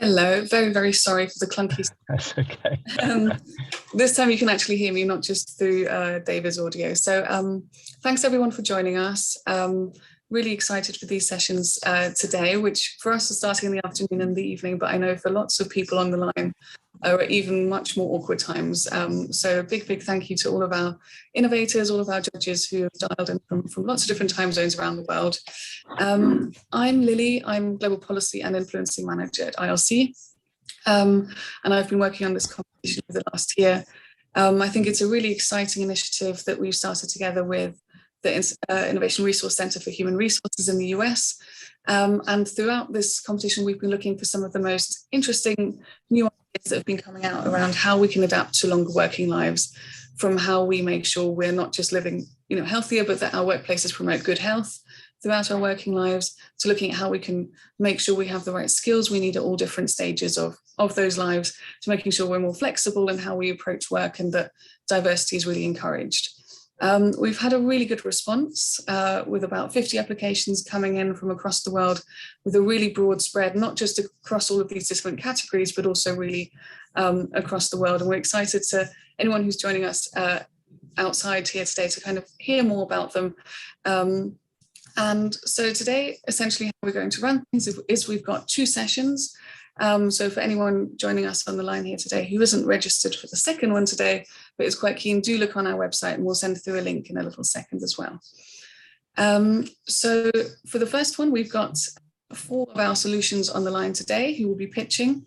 Hello, very, very sorry for the clunky. That's okay. Um, this time you can actually hear me, not just through David's audio. So thanks everyone for joining us. Really excited for these sessions today, which for us are starting in the afternoon and the evening, but I know for lots of people on the line are even much more awkward times. So a big, big thank you to all of our innovators, all of our judges who have dialed in from lots of different time zones around the world. I'm Lily, I'm Global Policy and Influencing Manager at ILC. And I've been working on this competition for the last year. I think it's a really exciting initiative that we've started together with the Innovation Resource Center for Human Resources in the US. And throughout this competition, we've been looking for some of the most interesting new ideas that have been coming out around how we can adapt to longer working lives, from how we make sure we're not just living, healthier, but that our workplaces promote good health throughout our working lives, to looking at how we can make sure we have the right skills we need at all different stages of those lives, to making sure we're more flexible in how we approach work and that diversity is really encouraged. We've had a really good response with about 50 applications coming in from across the world with a really broad spread, not just across all of these different categories, but also really across the world. And we're excited to anyone who's joining us outside here today to kind of hear more about them. And so today, essentially how we're going to run things is we've got two sessions. So for anyone joining us on the line here today who isn't registered for the second one today, but is quite keen, do look on our website and we'll send through a link in a little second as well. So for the first one, we've got 4 of our solutions on the line today who will be pitching.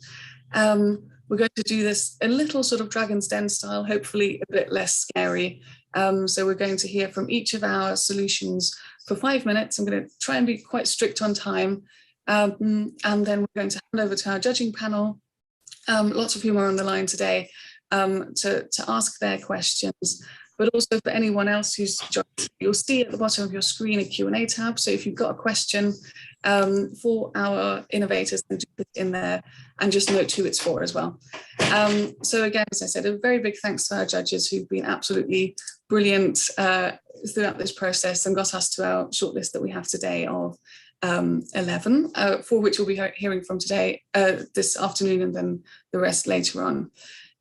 We're going to do this a little sort of Dragon's Den style, hopefully a bit less scary. So we're going to hear from each of our solutions for 5 minutes. I'm going to try and be quite strict on time. And then we're going to hand over to our judging panel, lots of whom are on the line today, to ask their questions, but also for anyone else who's joined, you'll see at the bottom of your screen a Q&A tab. So if you've got a question for our innovators, then do put it in there and just note who it's for as well. So again, as I said, a very big thanks to our judges who've been absolutely brilliant throughout this process and got us to our shortlist that we have today of 11, for which we'll be hearing from today, this afternoon, and then the rest later on.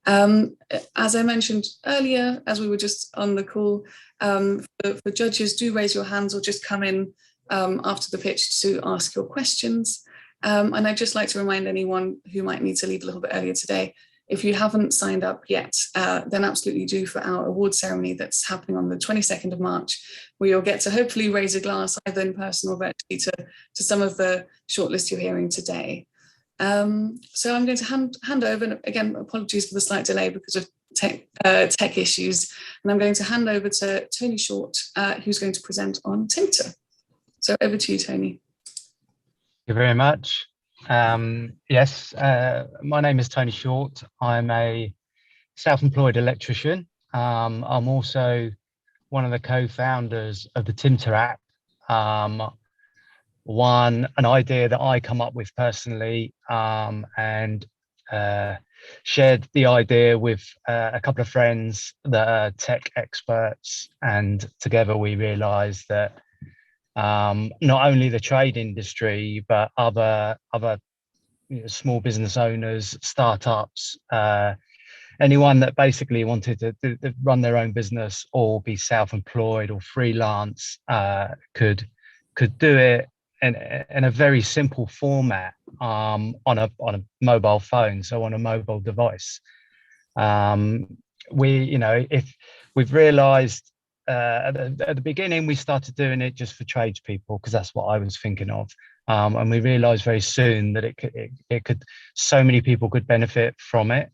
As I mentioned earlier, as we were just on the call, for judges, do raise your hands or just come in after the pitch to ask your questions. And I'd just like to remind anyone who might need to leave a little bit earlier today, if you haven't signed up yet, then absolutely do for our award ceremony that's happening on the 22nd of March, where you'll get to hopefully raise a glass either in person or virtually to some of the shortlist you're hearing today. So I'm going to hand over, and again, apologies for the slight delay because of tech issues, and I'm going to hand over to Tony Short, who's going to present on Tinter. So over to you, Tony. Thank you very much. Yes, my name is Tony Short. I'm a self-employed electrician. I'm also one of the co-founders of the Tinter app. An idea that I come up with personally, and shared the idea with a couple of friends that are tech experts, and together we realized that not only the trade industry, but other small business owners, startups, anyone that basically wanted to run their own business or be self-employed or freelance could do it in a very simple format, on a mobile phone, so on a mobile device. If we've realized at the beginning, we started doing it just for tradespeople because that's what I was thinking of, and we realized very soon that it could so many people could benefit from it.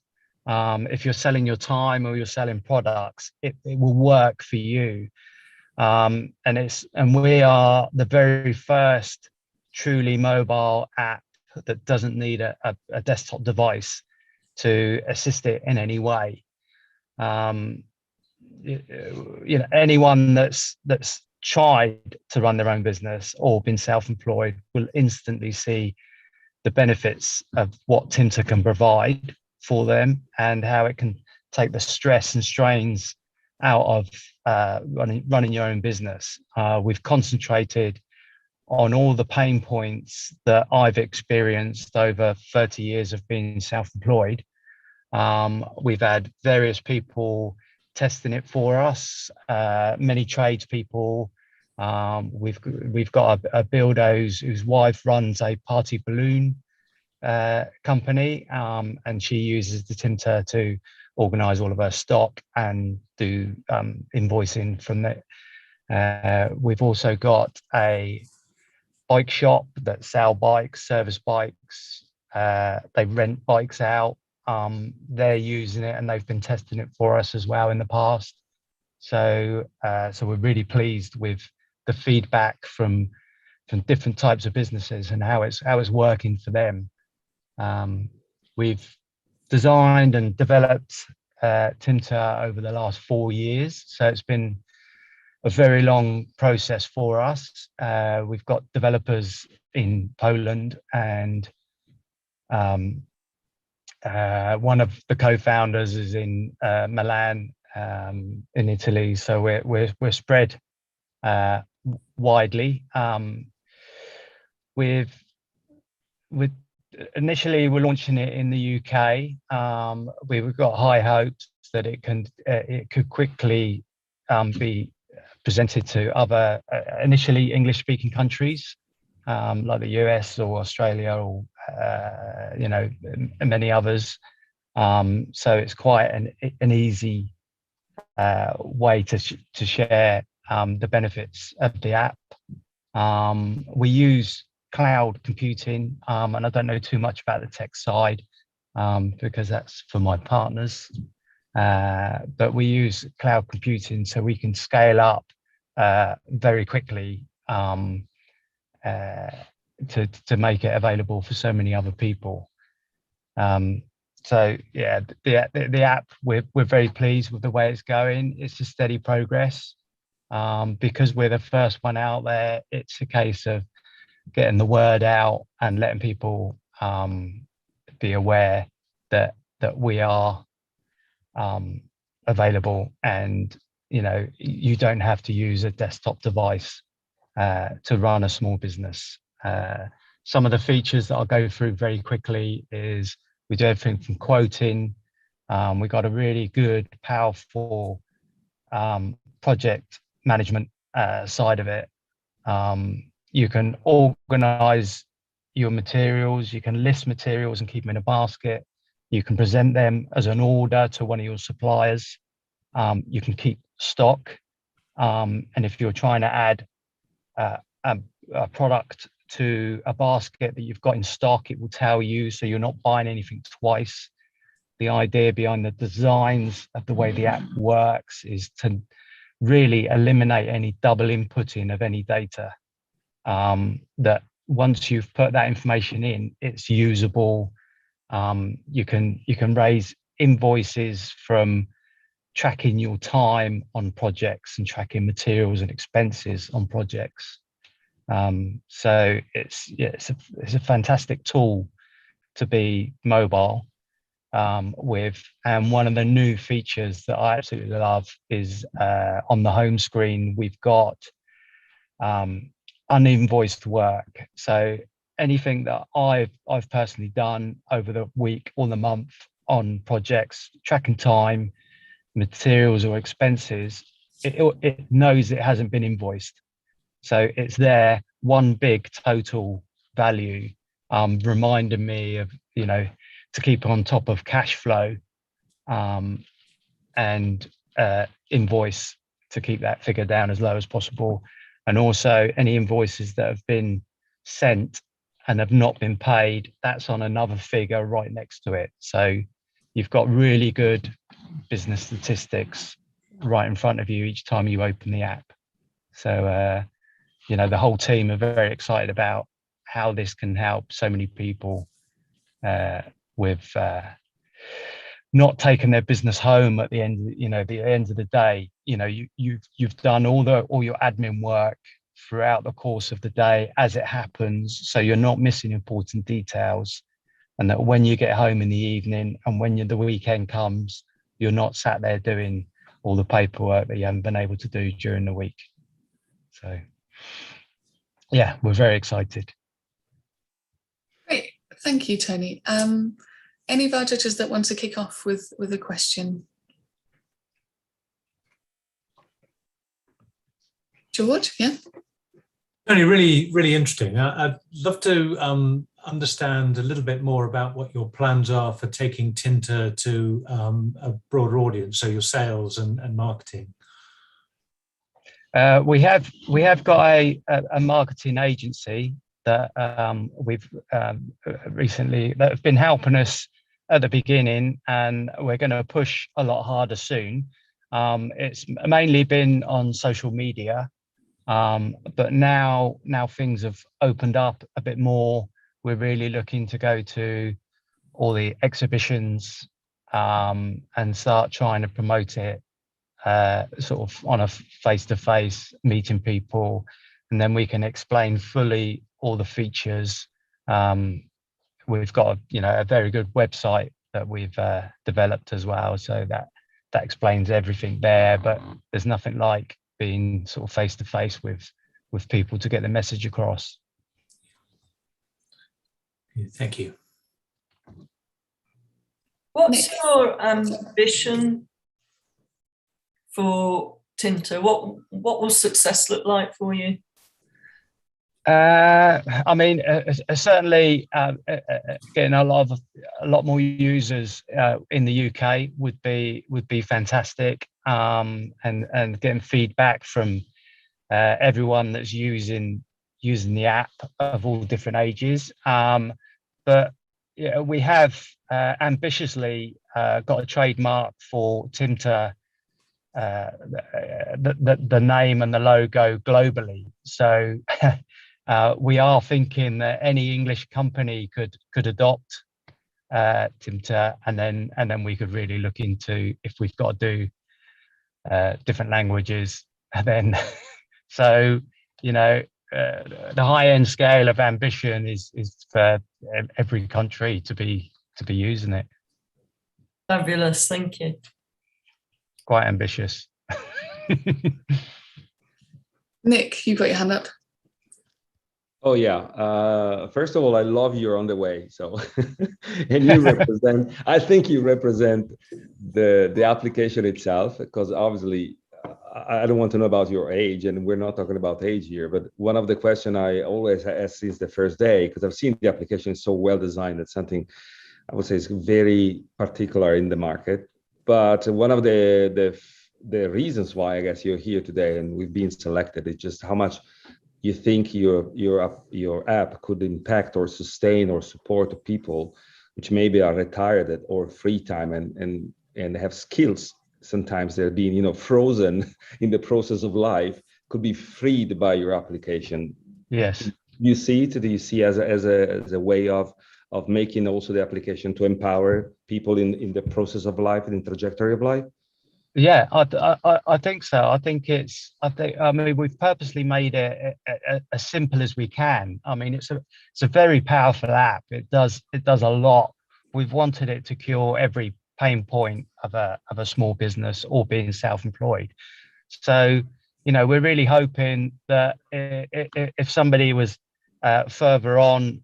If you're selling your time or you're selling products, it will work for you. And we are the very first truly mobile app that doesn't need a desktop device to assist it in any way. Anyone that's tried to run their own business or been self-employed will instantly see the benefits of what Tinter can provide for them and how it can take the stress and strains out of running your own business. We've concentrated on all the pain points that I've experienced over 30 years of being self-employed. We've had various people testing it for us, many tradespeople. We've got a builder whose wife runs a party balloon company, and she uses the Tinter to organize all of her stock and do invoicing from that. We've also got a bike shop that sell bikes, service bikes. They rent bikes out. They're using it and they've been testing it for us as well in the past. So we're really pleased with the feedback from different types of businesses and how it's working for them. We've designed and developed Tinter over the last 4 years, so it's been a very long process for us. We've got developers in Poland, and one of the co-founders is in Milan, in Italy. So we're spread widely. With initially we're launching it in the UK. We've got high hopes that it could quickly be presented to other initially English-speaking countries, like the US or Australia or many others. So it's quite an easy way to share the benefits of the app. We use cloud computing, and I don't know too much about the tech side because that's for my partners. But we use cloud computing so we can scale up very quickly to make it available for so many other people. So yeah, the app, we're very pleased with the way it's going. It's a steady progress. Because we're the first one out there, it's a case of getting the word out and letting people be aware that we are available, and you don't have to use a desktop device to run a small business. Some of the features that I'll go through very quickly is we do everything from quoting. We got a really good, powerful project management side of it. You can organize your materials, you can list materials and keep them in a basket. You can present them as an order to one of your suppliers. You can keep stock. And if you're trying to add a product to a basket that you've got in stock, it will tell you, so you're not buying anything twice. The idea behind the designs of the way the app works is to really eliminate any double inputting of any data. That once you've put that information in, it's usable. You can raise invoices from tracking your time on projects and tracking materials and expenses on projects. So it's a fantastic tool to be mobile with. And one of the new features that I absolutely love is on the home screen, we've got uninvoiced work. So anything that I've personally done over the week or the month on projects, tracking time, materials or expenses, it knows it hasn't been invoiced. So it's there, one big total value, reminding me of, to keep on top of cash flow and invoice to keep that figure down as low as possible. And also any invoices that have been sent and have not been paid, that's on another figure right next to it. So you've got really good business statistics right in front of you each time you open the app. So, the whole team are very excited about how this can help so many people with not taking their business home at the end, the end of the day. You've done all your admin work throughout the course of the day as it happens, so you're not missing important details, and that when you get home in the evening and when the weekend comes, you're not sat there doing all the paperwork that you haven't been able to do during the week. So yeah, we're very excited. Great, thank you, Tony. Any of our judges that want to kick off with a question? George, yeah. Tony, really interesting. I'd love to understand a little bit more about what your plans are for taking Tinter to a broader audience, so your sales and marketing. We have got a marketing agency that we've recently that have been helping us at the beginning, and we're going to push a lot harder soon. It's mainly been on social media, but now things have opened up a bit more. We're really looking to go to all the exhibitions and start trying to promote it sort of on a face-to-face, meeting people, and then we can explain fully all the features. We've got a very good website that we've developed as well, so that explains everything there. But there's nothing like being sort of face-to-face with people to get the message across. Thank you. What's your ambition for Tinter? What will success look like for you? I mean, certainly getting a lot more users in the UK would be fantastic, and getting feedback from everyone that's using the app of all different ages. But yeah, we have ambitiously got a trademark for Tinter, the name and the logo globally. So we are thinking that any English company could adopt Tinter, and then we could really look into if we've got to do different languages. And then so the high-end scale of ambition is for every country to be using it. Fabulous, thank you. Quite ambitious. Nick, you've got your hand up. Oh yeah. First of all, I love you're on the way. So, and you represent. I think you represent the application itself, because obviously, I don't want to know about your age, and we're not talking about age here. But one of the questions I always ask since the first day, because I've seen the application is so well designed, it's something I would say is very particular in the market. But one of the reasons why I guess you're here today and we've been selected is just how much you think your app could impact or sustain or support people which maybe are retired or free time and have skills. Sometimes they're being frozen in the process of life, could be freed by your application. Yes. You see it? Do you see as a way of making also the application to empower people in the process of life and in trajectory of life? Yeah, I think so. I mean, we've purposely made it as simple as we can. I mean, it's a very powerful app. It does a lot. We've wanted it to cure every pain point of a small business or being self-employed. So, we're really hoping that if somebody was further on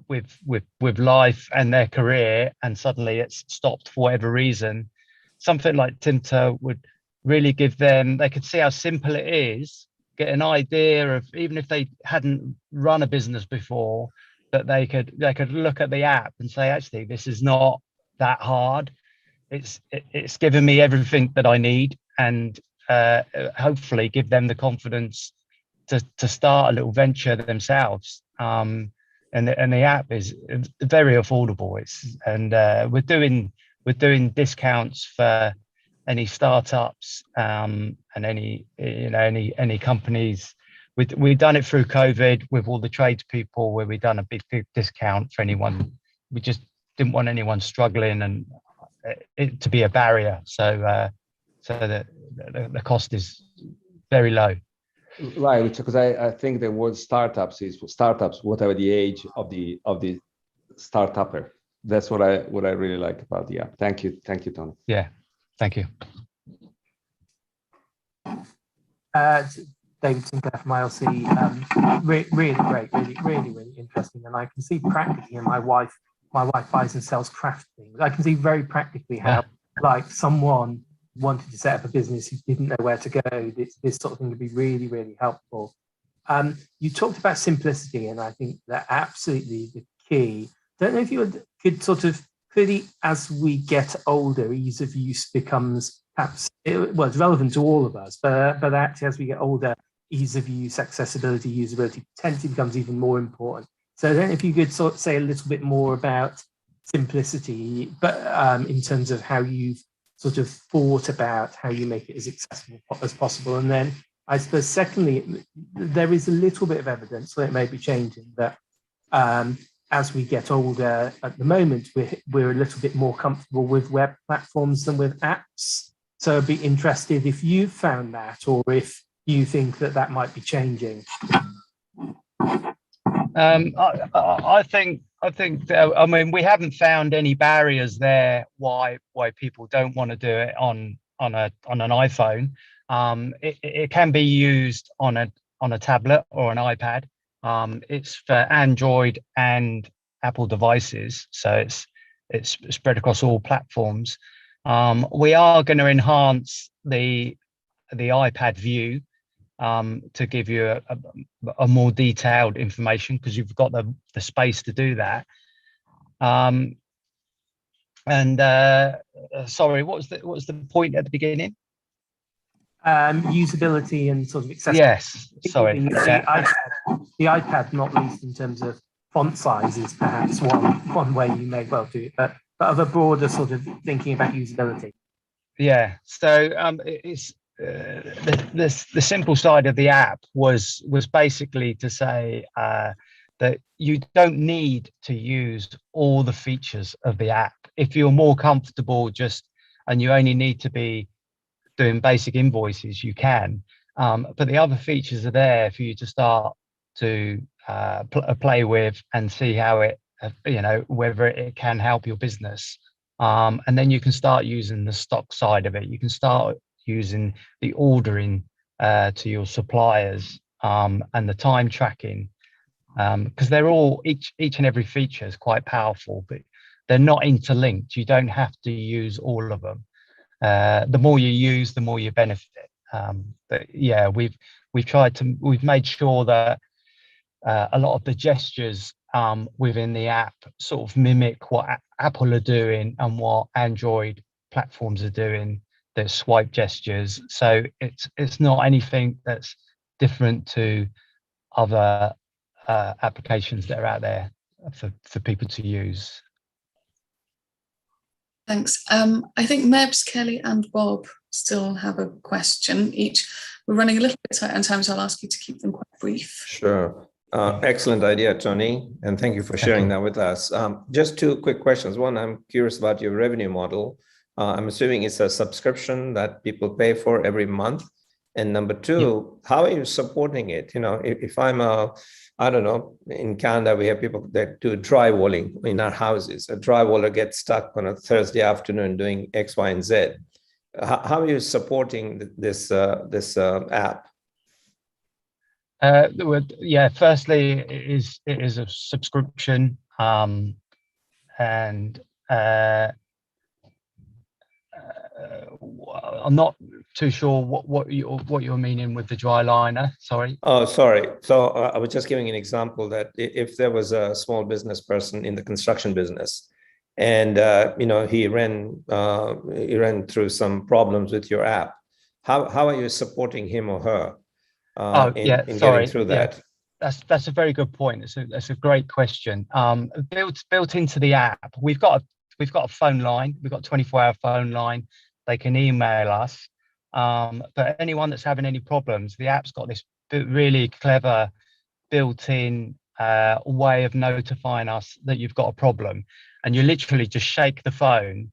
with life and their career, and suddenly it's stopped for whatever reason, something like Tinter would really give them, they could see how simple it is, get an idea of, even if they hadn't run a business before, that they could look at the app and say, actually, this is not that hard. It's given me everything that I need, and hopefully give them the confidence to start a little venture themselves. And the app is very affordable. We're doing discounts for any startups and any companies. We've done it through COVID with all the tradespeople, where we've done a big discount for anyone. We just didn't want anyone struggling and it to be a barrier. So the cost is very low. Right, because I think the word startups, whatever the age of the startupper. That's what I really like about the app. Thank you, Tony. Yeah, thank you. David Sinclair from ILC. Really great, really interesting. And I can see practically, and my wife buys and sells craft things. I can see very practically how, like, someone wanted to set up a business who didn't know where to go. This sort of thing would be really helpful. You talked about simplicity, and I think that absolutely the key. Don't know if you could sort of, clearly as we get older, ease of use becomes perhaps, well, it's relevant to all of us, but actually as we get older, ease of use, accessibility, usability potentially becomes even more important. So I don't know if you could sort of say a little bit more about simplicity, but in terms of how you've sort of thought about how you make it as accessible as possible. And then I suppose secondly, there is a little bit of evidence that it may be changing, that as we get older, at the moment, we're a little bit more comfortable with web platforms than with apps. So I'd be interested if you found that, or if you think that might be changing. I think I mean, we haven't found any barriers there why people don't want to do it on an iPhone. It can be used on a tablet or an iPad. It's for Android and Apple devices, so it's spread across all platforms. We are going to enhance the iPad view to give you a more detailed information, because you've got the space to do that. Sorry, what was the point at the beginning? Usability and sort of accessibility. Yes, sorry. The iPad, not least in terms of font size, is perhaps one way you may well do it, but of a broader sort of thinking about usability. Yeah, so it's the simple side of the app was basically to say that you don't need to use all the features of the app. If you're more comfortable and you only need to be doing basic invoices, you can. But the other features are there for you to start to play with and see how it, whether it can help your business. And then you can start using the stock side of it. You can start using the ordering to your suppliers and the time tracking, because they're all, each and every feature is quite powerful, but they're not interlinked. You don't have to use all of them. The more you use, the more you benefit. But yeah, we've made sure that a lot of the gestures within the app sort of mimic what Apple are doing and what Android platforms are doing. There's swipe gestures, so it's not anything that's different to other applications that are out there for people to use. Thanks. I think Mebs, Kelly and Bob still have a question each. We're running a little bit tight on time, so I'll ask you to keep them quite brief. Sure. Excellent idea, Tony, and thank you for sharing that with us. Just two quick questions. One, I'm curious about your revenue model. I'm assuming it's a subscription that people pay for every month. And number two, how are you supporting it? If I'm I don't know, in Canada, we have people that do drywalling in our houses. A drywaller gets stuck on a Thursday afternoon doing X, Y, and Z. How are you supporting this app? Yeah, firstly, it is a subscription, and I'm not too sure what you're meaning with the dry liner. Sorry. Oh, sorry. So I was just giving an example that if there was a small business person in the construction business, and he ran through some problems with your app, how are you supporting him or her in getting through that? Yeah. That's a very good point. That's a great question. Built into the app, we've got a phone line. We've got a 24-hour phone line. They can email us. But anyone that's having any problems, the app's got this really clever built-in way of notifying us that you've got a problem. And you literally just shake the phone,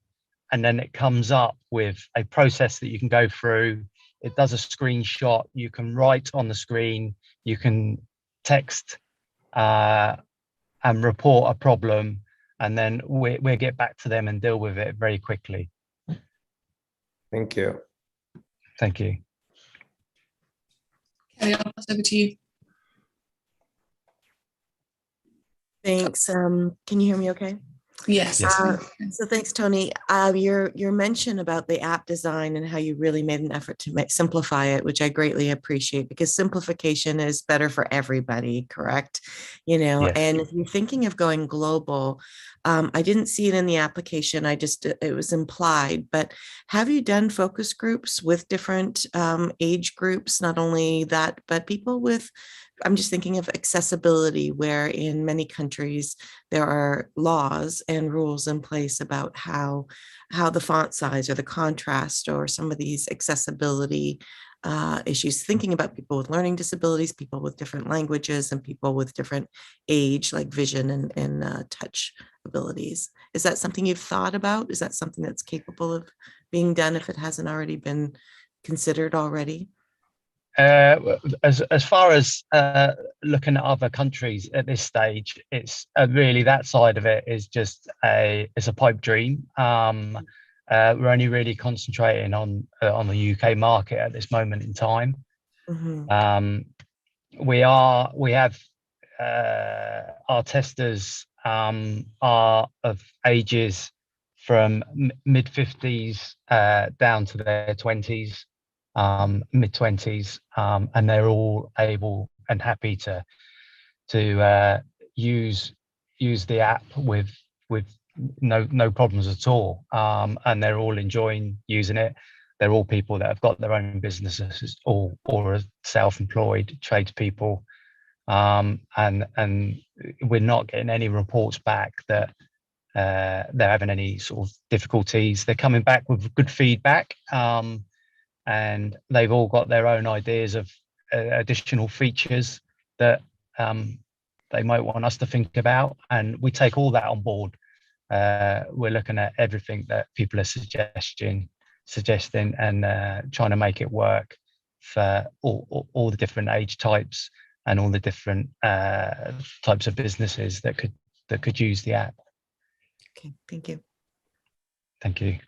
and then it comes up with a process that you can go through. It does a screenshot. You can write on the screen. You can text and report a problem, and then we'll get back to them and deal with it very quickly. Thank you. Thank you. Kelly, I'll pass over to you. Thanks. Can you hear me okay? Yes. So thanks, Tony. Your mention about the app design and how you really made an effort to simplify it, which I greatly appreciate, because simplification is better for everybody, correct? You know, Yes. and if you're thinking of going global, I didn't see it in the application. It was implied, but have you done focus groups with different age groups? Not only that, but people with, I'm just thinking of accessibility, where in many countries there are laws and rules in place about how the font size or the contrast or some of these accessibility issues, thinking about people with learning disabilities, people with different languages, and people with different age, like vision and touch abilities. Is that something you've thought about? Is that something that's capable of being done if it hasn't already been considered already? As far as looking at other countries at this stage, it's really that side of it is just it's a pipe dream. We're only really concentrating on the UK market at this moment in time. Mm-hmm. We have our testers are of ages from mid 50s down to their 20s. Mid 20s, and they're all able and happy to use the app with no problems at all, and they're all enjoying using it. They're all people that have got their own businesses or are self-employed tradespeople, and we're not getting any reports back that they're having any sort of difficulties. They're coming back with good feedback. And they've all got their own ideas of additional features that they might want us to think about, and we take all that on board. We're looking at everything that people are suggesting and trying to make it work for all the different age types and all the different types of businesses that could use the app. Okay, thank you. Thank you.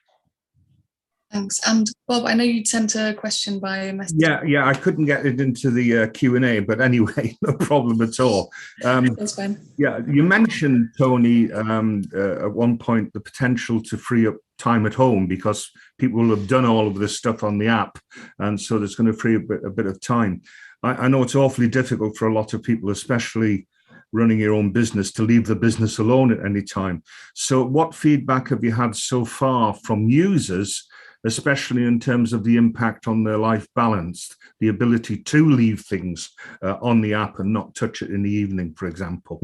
Thanks. And Bob, I know you sent a question by message. Yeah, I couldn't get it into the Q&A, but anyway, no problem at all. That's fine. Yeah, you mentioned, Tony, at one point, the potential to free up time at home because people will have done all of this stuff on the app, and so there's going to free up a bit of time. I know it's awfully difficult for a lot of people, especially running your own business, to leave the business alone at any time. So what feedback have you had so far from users, especially in terms of the impact on their life balance, the ability to leave things on the app and not touch it in the evening, for example?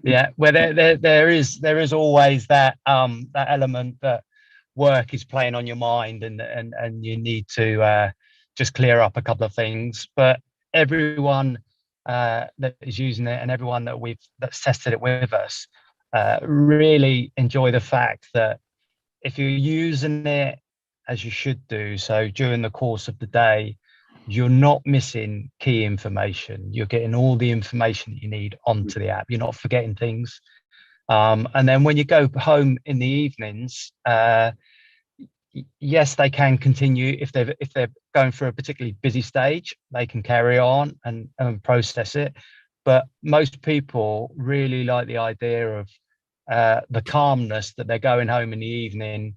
Yeah. Well, there is always that element that work is playing on your mind, and you need to just clear up a couple of things. But everyone that is using it and everyone that's tested it with us really enjoy the fact that if you're using it as you should do, so during the course of the day, you're not missing key information. You're getting all the information that you need onto the app. You're not forgetting things. And then when you go home in the evenings, yes, they can continue. If they're going through a particularly busy stage, they can carry on and process it. But most people really like the idea of the calmness that they're going home in the evening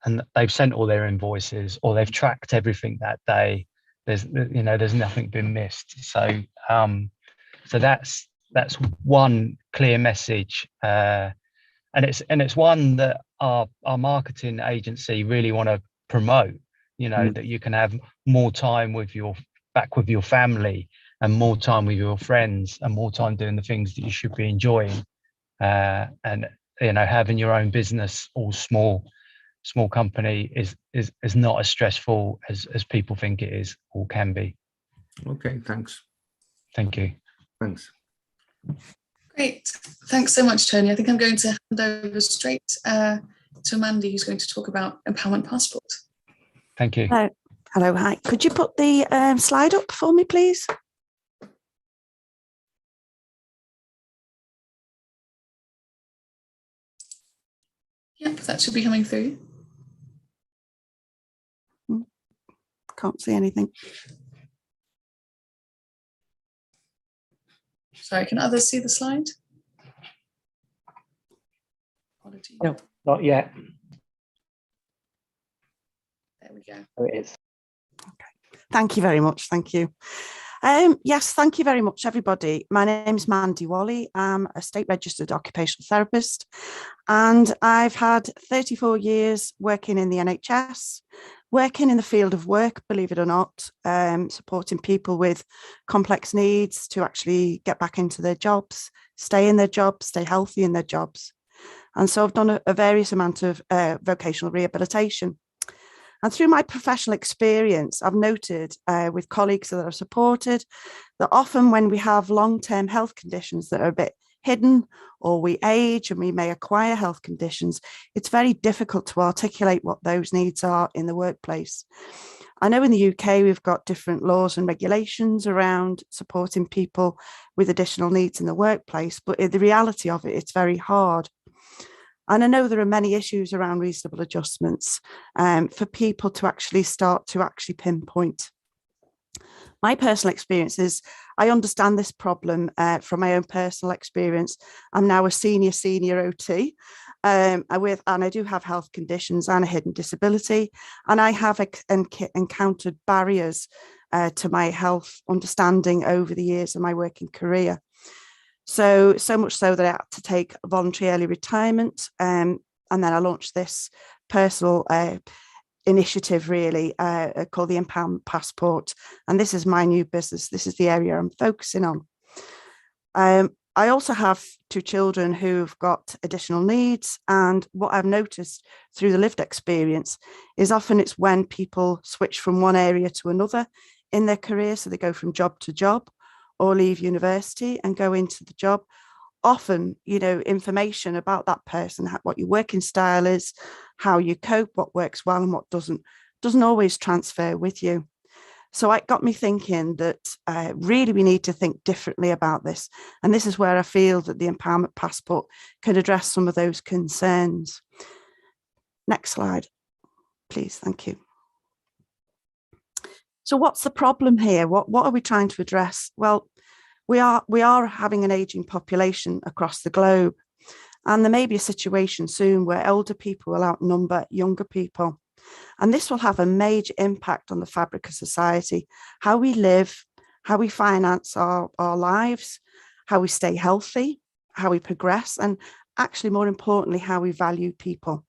and they've sent all their invoices or they've tracked everything that day. There's nothing been missed. So that's one clear message, and it's one that our marketing agency really want to promote. That you can have more time with your family and more time with your friends and more time doing the things that you should be enjoying, and having your own business or small company is not as stressful as people think it is or can be. Okay, thanks. Thank you. Thanks. Great. Thanks so much, Tony. I think I'm going to hand over straight to Mandy, who's going to talk about Empowerment Passport. Thank you. Hello, hi. Could you put the slide up for me, please? Yep, that should be coming through. Can't see anything. Sorry, can others see the slide? Apologies. No, not yet. There we go. There it is. Thank you very much. Thank you. Yes, thank you very much, everybody. My name is Mandy Wally. I'm a state registered occupational therapist, and I've had 34 years working in the NHS, working in the field of work, believe it or not, supporting people with complex needs to actually get back into their jobs, stay in their jobs, stay healthy in their jobs. And so I've done a various amount of vocational rehabilitation. And through my professional experience, I've noted with colleagues that I've supported that often when we have long-term health conditions that are a bit hidden, or we age and we may acquire health conditions, it's very difficult to articulate what those needs are in the workplace. I know in the UK, we've got different laws and regulations around supporting people with additional needs in the workplace, but in the reality of it, it's very hard. And I know there are many issues around reasonable adjustments for people to actually start to actually pinpoint. My personal experience is I understand this problem from my own personal experience. I'm now a senior OT and I do have health conditions and a hidden disability. And I have encountered barriers to my health understanding over the years of my working career. So much so that I had to take voluntary early retirement. And then I launched this personal initiative really called the Empowerment Passport. And this is my new business. This is the area I'm focusing on. I also have 2 children who've got additional needs. And what I've noticed through the lived experience is often it's when people switch from one area to another in their career. So they go from job to job, or leave university and go into the job. Often, information about that person, what your working style is, how you cope, what works well and what doesn't always transfer with you. So it got me thinking that really we need to think differently about this. And this is where I feel that the Empowerment Passport can address some of those concerns. Next slide, please. Thank you. So what's the problem here? What are we trying to address? Well, we are having an aging population across the globe, and there may be a situation soon where older people will outnumber younger people. And this will have a major impact on the fabric of society, how we live, how we finance our lives, how we stay healthy, how we progress, and actually more importantly, how we value people.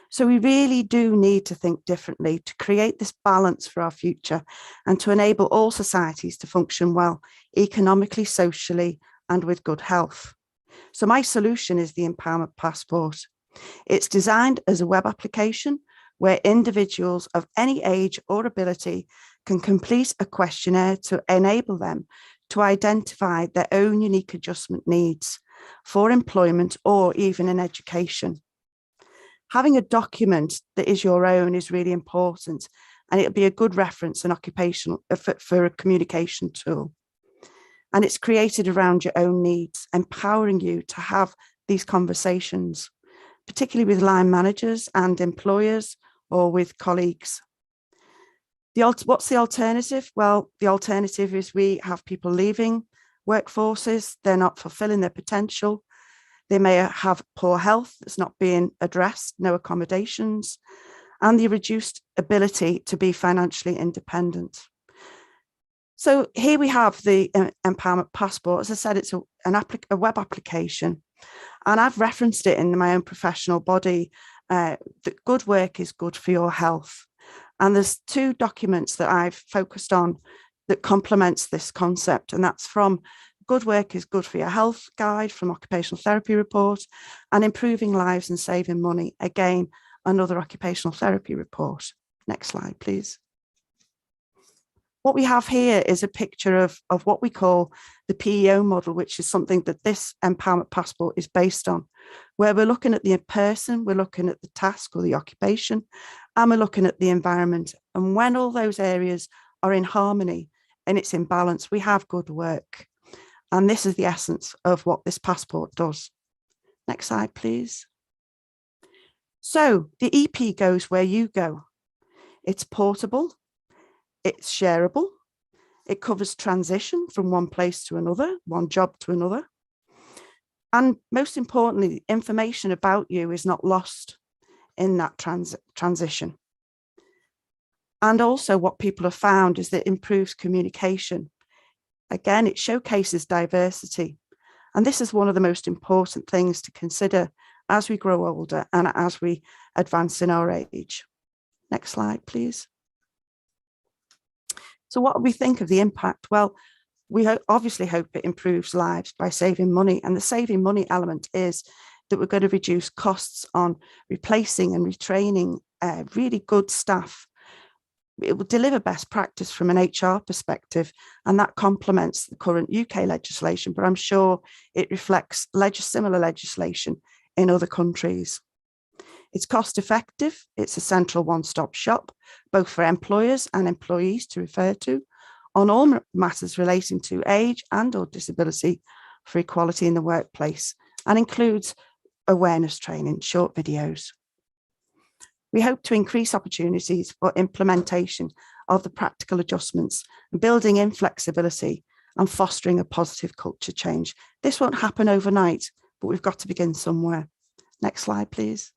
So we really do need to think differently to create this balance for our future and to enable all societies to function well, economically, socially, and with good health. So my solution is the Empowerment Passport. It's designed as a web application where individuals of any age or ability can complete a questionnaire to enable them to identify their own unique adjustment needs for employment or even in education. Having a document that is your own is really important, and it'll be a good reference and occupational for a communication tool. And it's created around your own needs, empowering you to have these conversations, particularly with line managers and employers or with colleagues. What's the alternative? Well, the alternative is we have people leaving workforces, they're not fulfilling their potential. They may have poor health that's not being addressed, no accommodations, and the reduced ability to be financially independent. So here we have the Empowerment Passport. As I said, it's a web application, and I've referenced it in my own professional body, that good work is good for your health. And there's 2 documents that I've focused on that complements this concept, and that's from Good Work is Good for Your Health guide from Occupational Therapy Report, and Improving Lives and Saving Money, again, another occupational therapy report. Next slide, please. What we have here is a picture of what we call the Peo model, which is something that this Empowerment Passport is based on, where we're looking at the person, we're looking at the task or the occupation, and we're looking at the environment. And when all those areas are in harmony and it's in balance, we have good work. And this is the essence of what this passport does. Next slide, please. So the EP goes where you go. It's portable, it's shareable, It covers transition from one place to another, one job to another. And most importantly, information about you is not lost in that transition. And also what people have found is that it improves communication. Again, it showcases diversity. And this is one of the most important things to consider as we grow older and as we advance in our age. Next slide, please. So what do we think of the impact? Well, we obviously hope it improves lives by saving money. And the saving money element is that we're going to reduce costs on replacing and retraining really good staff. It will deliver best practice from an HR perspective, and that complements the current UK legislation, but I'm sure it reflects similar legislation in other countries. It's cost effective. It's a central one-stop shop, both for employers and employees to refer to on all matters relating to age and or disability for equality in the workplace, and includes awareness training, short videos. We hope to increase opportunities for implementation of the practical adjustments, building in flexibility and fostering a positive culture change. This won't happen overnight, but we've got to begin somewhere. Next slide, please.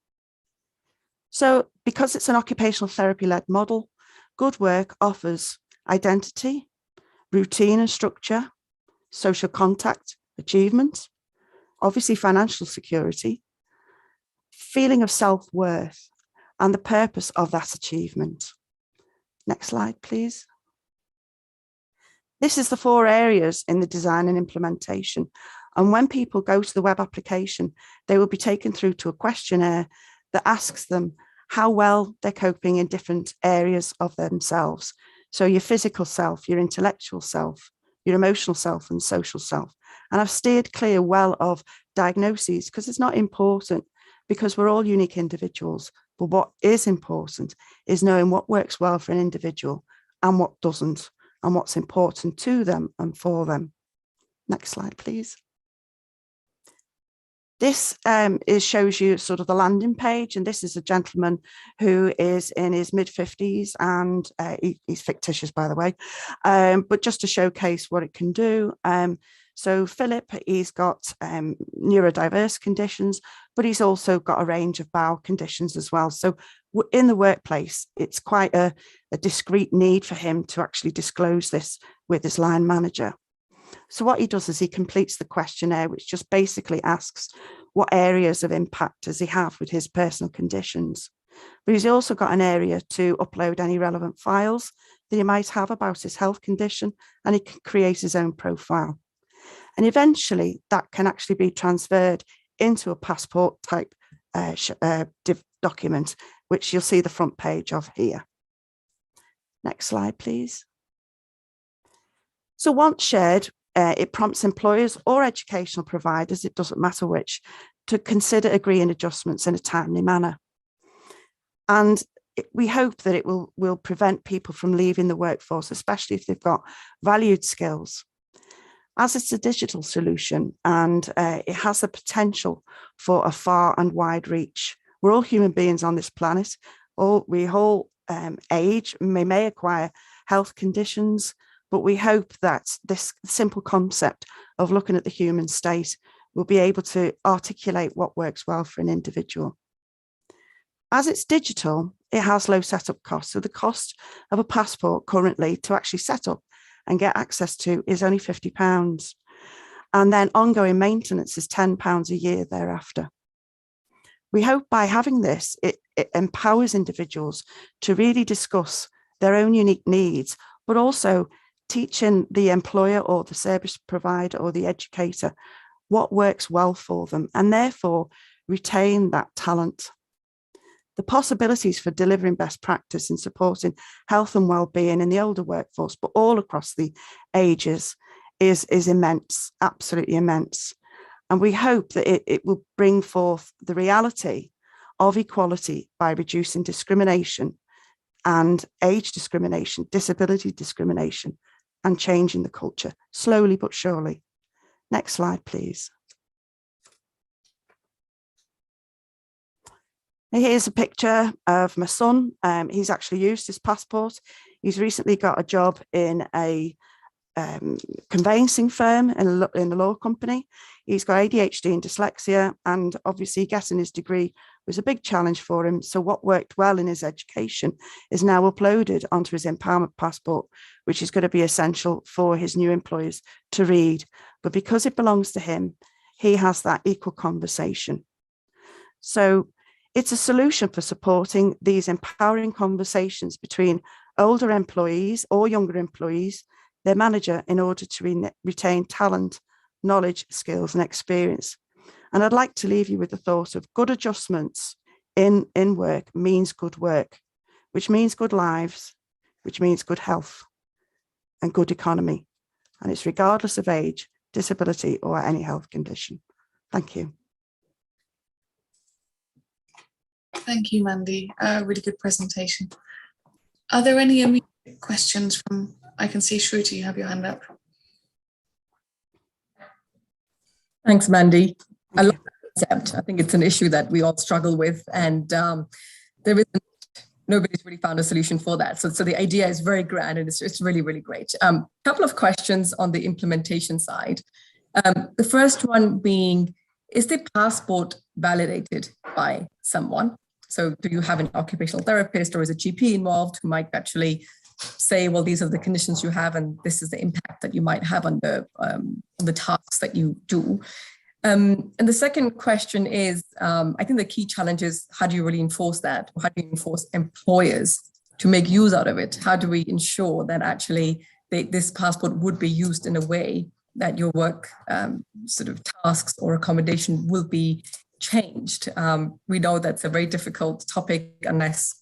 So because it's an occupational therapy-led model, Good Work offers identity, routine and structure, social contact, achievement, obviously financial security, feeling of self-worth, and the purpose of that achievement. Next slide, please. This is the 4 areas in the design and implementation. And when people go to the web application, they will be taken through to a questionnaire that asks them how well they're coping in different areas of themselves. So your physical self, your intellectual self, your emotional self, and social self. And I've steered clear well of diagnoses because it's not important, because we're all unique individuals. But what is important is knowing what works well for an individual and what doesn't, and what's important to them and for them. Next slide, please. This shows you sort of the landing page, and this is a gentleman who is in his mid-50s, and he's fictitious, by the way, but just to showcase what it can do. So Philip, he's got neurodiverse conditions, but he's also got a range of bowel conditions as well. So in the workplace, it's quite a discreet need for him to actually disclose this with his line manager. So what he does is he completes the questionnaire, which just basically asks what areas of impact does he have with his personal conditions. But he's also got an area to upload any relevant files that he might have about his health condition, and he can create his own profile. And eventually that can actually be transferred into a passport type document, which you'll see the front page of here. Next slide, please. So once shared, it prompts employers or educational providers, it doesn't matter which, to consider agreeing adjustments in a timely manner. And we hope that it will prevent people from leaving the workforce, especially if they've got valued skills. As it's a digital solution, and it has the potential for a far and wide reach. We're all human beings on this planet. We all age, we may acquire health conditions, but we hope that this simple concept of looking at the human state will be able to articulate what works well for an individual. As it's digital, it has low setup costs. So the cost of a passport currently to actually set up and get access to is only £50. And then ongoing maintenance is £10 a year thereafter. We hope by having this, it empowers individuals to really discuss their own unique needs, but also teaching the employer or the service provider or the educator what works well for them, and therefore retain that talent. The possibilities for delivering best practice and supporting health and well-being in the older workforce, but all across the ages, is immense, absolutely immense. And we hope that it will bring forth the reality of equality by reducing discrimination and age discrimination, disability discrimination, and changing the culture slowly but surely. Next slide, please. Here's a picture of my son. He's actually used his passport. He's recently got a job in a conveyancing firm in the law company. He's got ADHD and dyslexia, and obviously getting his degree was a big challenge for him. So what worked well in his education is now uploaded onto his empowerment passport, which is going to be essential for his new employers to read. But because it belongs to him, he has that equal conversation. So it's a solution for supporting these empowering conversations between older employees or younger employees, their manager, in order to retain talent, knowledge, skills, and experience. And I'd like to leave you with the thought of good adjustments in work means good work, which means good lives, which means good health and good economy. And it's regardless of age, disability, or any health condition. Thank you. Thank you, Mandy. Really good presentation. Are there any immediate questions from, I can see Shruti, you have your hand up. Thanks, Mandy. I love that concept. I think it's an issue that we all struggle with, and nobody's really found a solution for that. So the idea is very grand, and it's really, really great. Couple of questions on the implementation side. The first one being, is the passport validated by someone? So do you have an occupational therapist or is a GP involved who might actually say, well, these are the conditions you have and this is the impact that you might have on the tasks that you do? And the second question is, I think the key challenge is, how do you really enforce that? How do you enforce employers to make use out of it? How do we ensure that actually this passport would be used in a way that your work sort of tasks or accommodation will be changed? We know that's a very difficult topic unless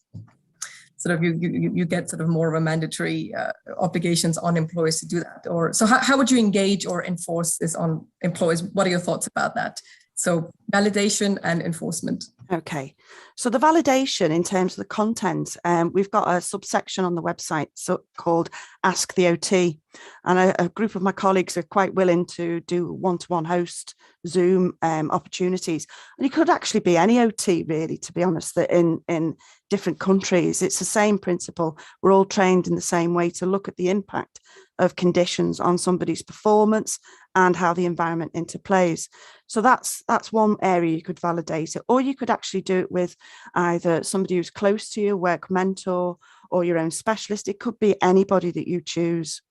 sort of you get sort of more of a mandatory obligations on employers to do that. Or so how would you engage or enforce this on employers? What are your thoughts about that? So validation and enforcement. Okay, so the validation in terms of the content, we've got a subsection on the website called Ask the OT, and a group of my colleagues are quite willing to do one-to-one host Zoom opportunities. And it could actually be any OT, really, to be honest, that in different countries. It's the same principle. We're all trained in the same way to look at the impact of conditions on somebody's performance and how the environment interplays. So that's one area you could validate it, or you could actually do it with either somebody who's close to you, work mentor, or your own specialist. It could be anybody that you choose.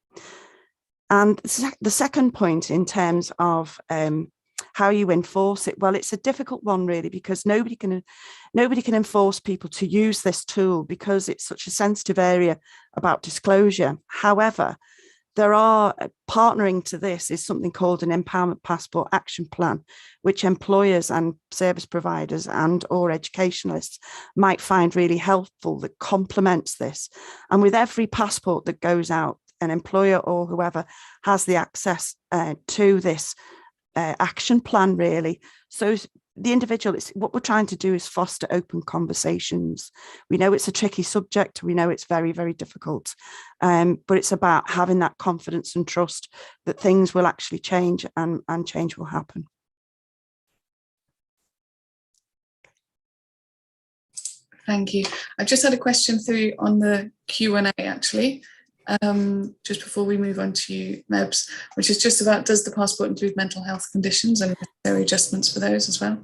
And the second point in terms of how you enforce it, well, it's a difficult one really, because nobody can enforce people to use this tool because it's such a sensitive area about disclosure. However, there are partnering to this is something called an Empowerment Passport Action Plan, which employers and service providers and or educationalists might find really helpful, that complements this. And with every passport that goes out, an employer or whoever has the access to this action plan, really. So the individual, what we're trying to do is foster open conversations. We know it's a tricky subject. We know it's very, very difficult, but it's about having that confidence and trust that things will actually change and change will happen. Thank you. I've just had a question through on the Q&A actually, just before we move on to you, Mebs, which is just about, does the passport include mental health conditions and necessary adjustments for those as well?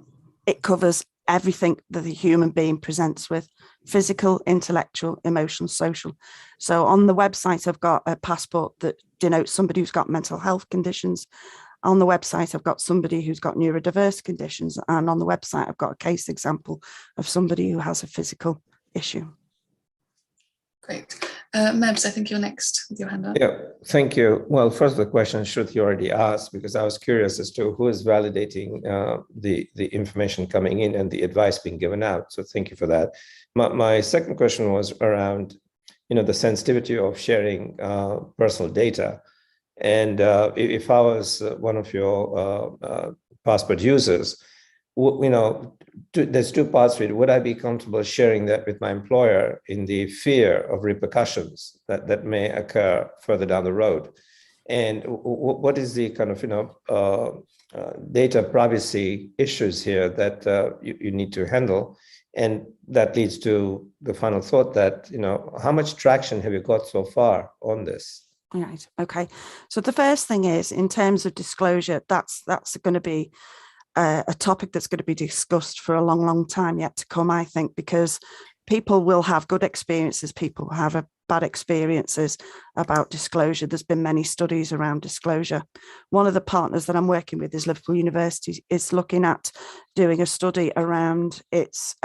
It covers everything that the human being presents with: physical, intellectual, emotional, social. So on the website, I've got a passport that denotes somebody who's got mental health conditions. On the website, I've got somebody who's got neurodiverse conditions. And on the website, I've got a case example of somebody who has a physical issue. Great. Mebs, I think you're next with your hand up. Yeah, thank you. Well, first the question Shruti already asked, because I was curious as to who is validating the information coming in and the advice being given out. So thank you for that. My second question was around, the sensitivity of sharing personal data. And if I was one of your passport users, there's two parts to it. Would I be comfortable sharing that with my employer in the fear of repercussions that may occur further down the road? And what is the kind of data privacy issues here that you need to handle? And that leads to the final thought that how much traction have you got so far on this? Right. Okay. So the first thing is, in terms of disclosure, that's going to be a topic that's going to be discussed for a long time yet to come, I think, because people will have good experiences, people have bad experiences about disclosure. There's been many studies around disclosure. One of the partners that I'm working with is Liverpool University, is looking at doing a study around its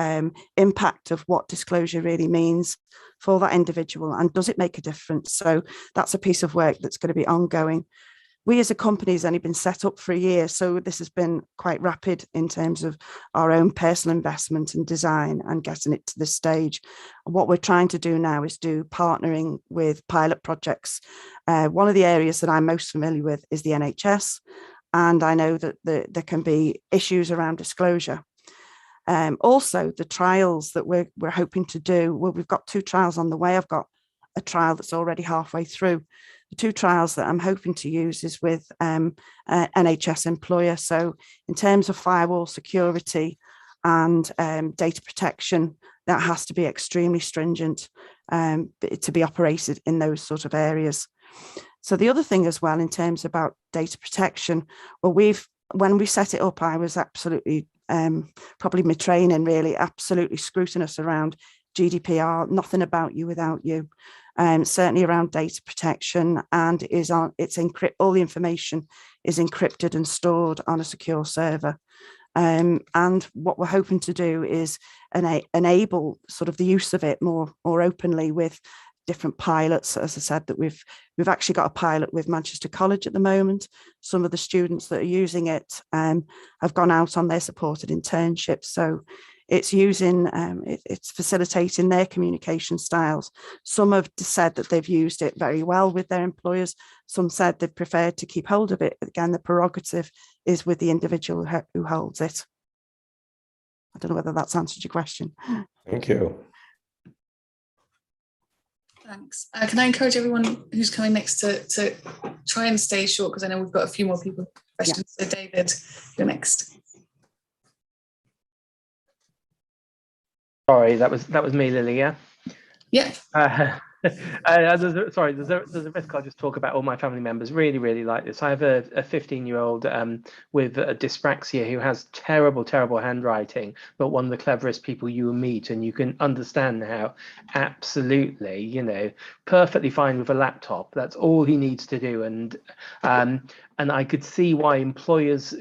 impact of what disclosure really means for that individual, and does it make a difference? So that's a piece of work that's going to be ongoing. We as a company has only been set up for a year, so this has been quite rapid in terms of our own personal investment and design and getting it to this stage. What we're trying to do now is do partnering with pilot projects. One of the areas that I'm most familiar with is the NHS, and I know that there can be issues around disclosure. Also, the trials that we're hoping to do, well, we've got 2 trials on the way. I've got a trial that's already halfway through. The 2 trials that I'm hoping to use is with NHS employer. So in terms of firewall security and data protection, that has to be extremely stringent to be operated in those sort of areas. So the other thing as well, in terms about data protection, well, when we set it up, I was absolutely, probably my training really, absolutely scrutinous around GDPR, nothing about you without you. Certainly around data protection, and all the information is encrypted and stored on a secure server. And what we're hoping to do is enable sort of the use of it more openly with different pilots. As I said, that we've actually got a pilot with Manchester College at the moment. Some of the students that are using it have gone out on their supported internships. So it's it's facilitating their communication styles. Some have said that they've used it very well with their employers. Some said they've preferred to keep hold of it. Again, the prerogative is with the individual who holds it. I don't know whether that's answered your question. Thank you. Thanks. Can I encourage everyone who's coming next to try and stay short, because I know we've got a few more people with questions. Yeah. So David, you're next. Sorry, that was me, Lily. Yeah. Yeah. There's a risk I'll just talk about all my family members really like this. I have a 15-year-old with a dyspraxia who has terrible handwriting, but one of the cleverest people you will meet, and you can understand how absolutely, perfectly fine with a laptop. That's all he needs to do, and I could see why employers,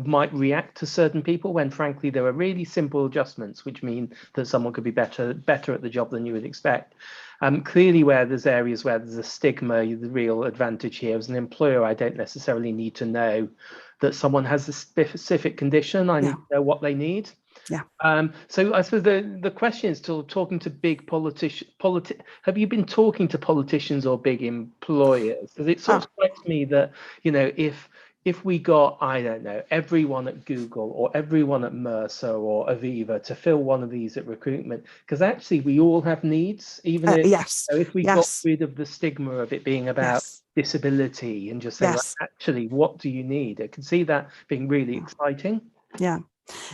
might react to certain people when, frankly, there are really simple adjustments which mean that someone could be better at the job than you would expect. Clearly, where there's areas where there's a stigma, the real advantage here as an employer, I don't necessarily need to know that someone has a specific condition. I need to know what they need. Yeah. So I suppose the question is, still talking to big politicians. Have you been talking to politicians or big employers? Because it sort of strikes me that if we got, I don't know, everyone at Google or everyone at Mercer or Aviva to fill one of these at recruitment, because actually we all have needs, even if we got rid of the stigma of it being about disability and just saying, actually, what do you need? I can see that being really exciting. Yeah.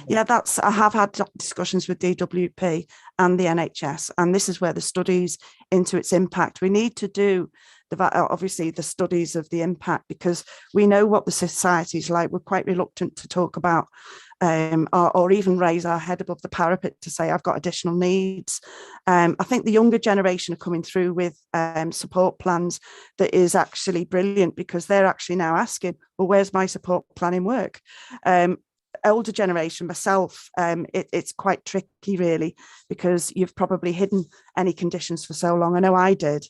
I have had discussions with DWP and the NHS, and this is where the studies into its impact. We need to do obviously the studies of the impact, because we know what the society is like. We're quite reluctant to talk about or even raise our head above the parapet to say, I've got additional needs. I think the younger generation are coming through with support plans that is actually brilliant, because they're actually now asking, well, where's my support plan in work? Older generation, myself, it's quite tricky really, because you've probably hidden any conditions for so long. I know I did.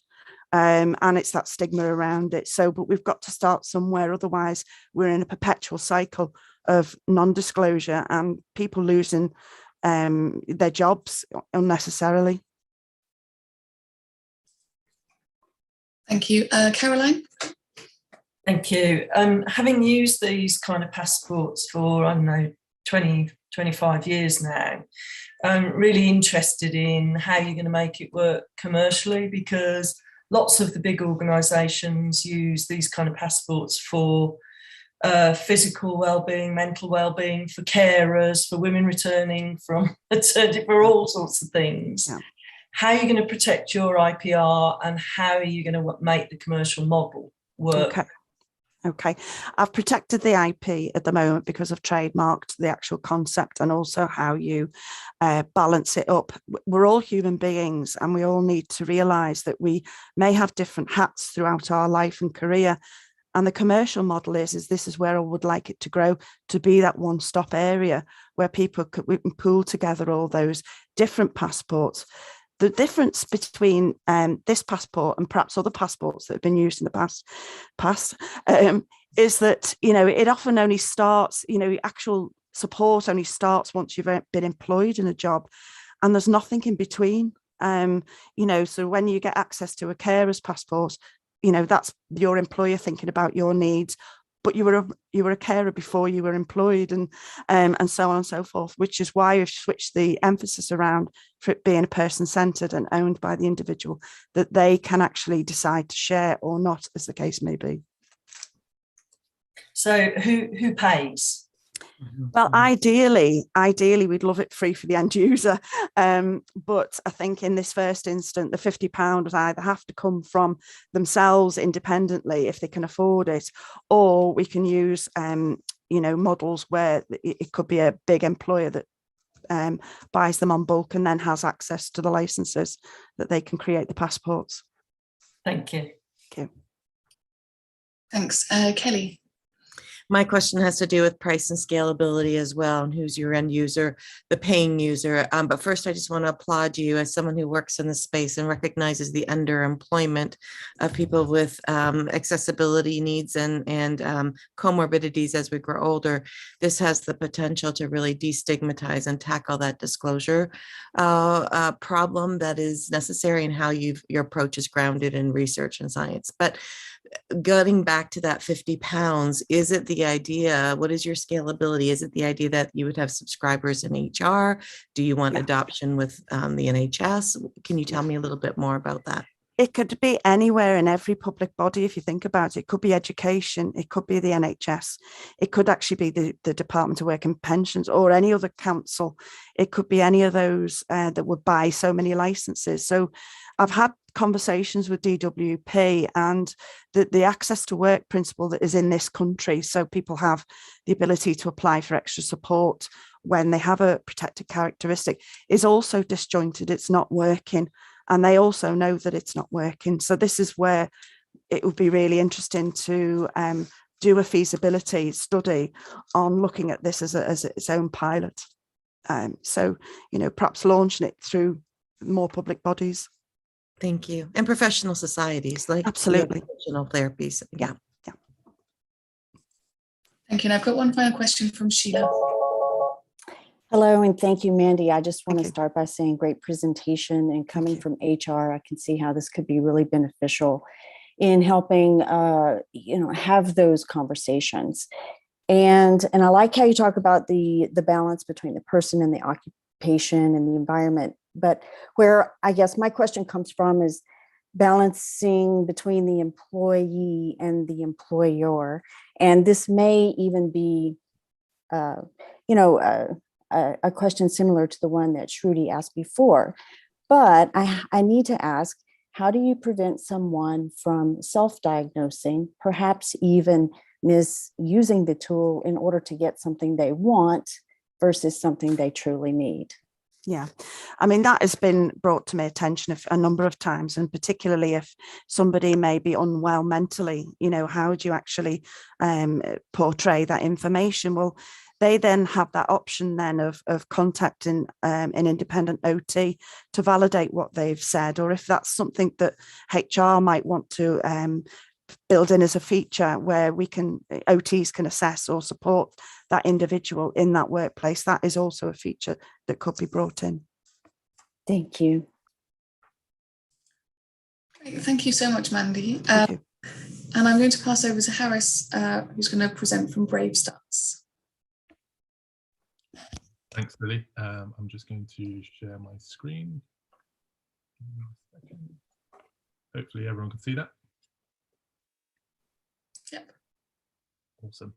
And it's that stigma around it. So, but we've got to start somewhere. Otherwise, we're in a perpetual cycle of non-disclosure and people losing their jobs unnecessarily. Thank you. Caroline? Thank you. Having used these kind of passports for, 20, 25 years now, I'm really interested in how you're going to make it work commercially, because lots of the big organisations use these kind of passports for physical well-being, mental well-being, for carers, for women returning from maternity, for all sorts of things. how are you going to protect your IPR, and how are you going to make the commercial model work? Okay, I've protected the IP at the moment because I've trademarked the actual concept and also how you balance it up. We're all human beings, and we all need to realise that we may have different hats throughout our life and career. And the commercial model is this is where I would like it to grow, to be that one-stop area where we can pool together all those different passports. The difference between this passport and perhaps other passports that have been used in the past is that, it often only starts, actual support only starts once you've been employed in a job, and there's nothing in between. So when you get access to a carer's passport, that's your employer thinking about your needs, but you were a carer before you were employed, and so on and so forth, which is why we've switched the emphasis around for it being a person-centered and owned by the individual, that they can actually decide to share or not, as the case may be. So who pays? Well, ideally, we'd love it free for the end user. But I think in this first instant, the £50 would either have to come from themselves independently if they can afford it, or we can use, models where it could be a big employer that buys them on bulk and then has access to the licenses that they can create the passports. Thank you. Okay. Thanks. Kelly. My question has to do with price and scalability as well, and who's your end user, the paying user. But first, I just want to applaud you as someone who works in the space and recognizes the underemployment of people with accessibility needs and comorbidities as we grow older. This has the potential to really destigmatize and tackle that disclosure problem that is necessary, and how your approach is grounded in research and science. But getting back to that £50, is it the idea, what is your scalability? Is it the idea that you would have subscribers in HR? Do you want adoption with the NHS? Can you tell me a little bit more about that? It could be anywhere in every public body, if you think about it. It could be education, it could be the NHS, it could actually be the Department of Work and Pensions, or any other council. It could be any of those that would buy so many licenses. So I've had conversations with DWP, and the access to work principle that is in this country, so people have the ability to apply for extra support when they have a protected characteristic, is also disjointed. It's not working, and they also know that it's not working. So this is where it would be really interesting to do a feasibility study on looking at this as its own pilot. So, perhaps launching it through more public bodies. Thank you. And professional societies, like absolutely occupational therapies. Yeah. Thank you. And I've got one final question from Sheila. Hello, and thank you, Mandy. I just want to start by saying great presentation, and coming from HR, I can see how this could be really beneficial in helping, have those conversations. And I like how you talk about the balance between the person and the occupation and the environment. But where I guess my question comes from is balancing between the employee and the employer. And this may even be, a question similar to the one that Shruti asked before. But I need to ask, how do you prevent someone from self-diagnosing, perhaps even misusing the tool in order to get something they want versus something they truly need? Yeah, I mean, that has been brought to my attention a number of times, and particularly if somebody may be unwell mentally, how do you actually portray that information? Well, they then have that option then of contacting an independent OT to validate what they've said, or if that's something that HR might want to build in as a feature where OTs can assess or support that individual in that workplace. That is also a feature that could be brought in. Thank you. Thank you so much, Mandy. And I'm going to pass over to Harris, who's going to present from Brave Starts. Thanks, Lily. I'm just going to share my screen. Hopefully everyone can see that. Yep. Awesome.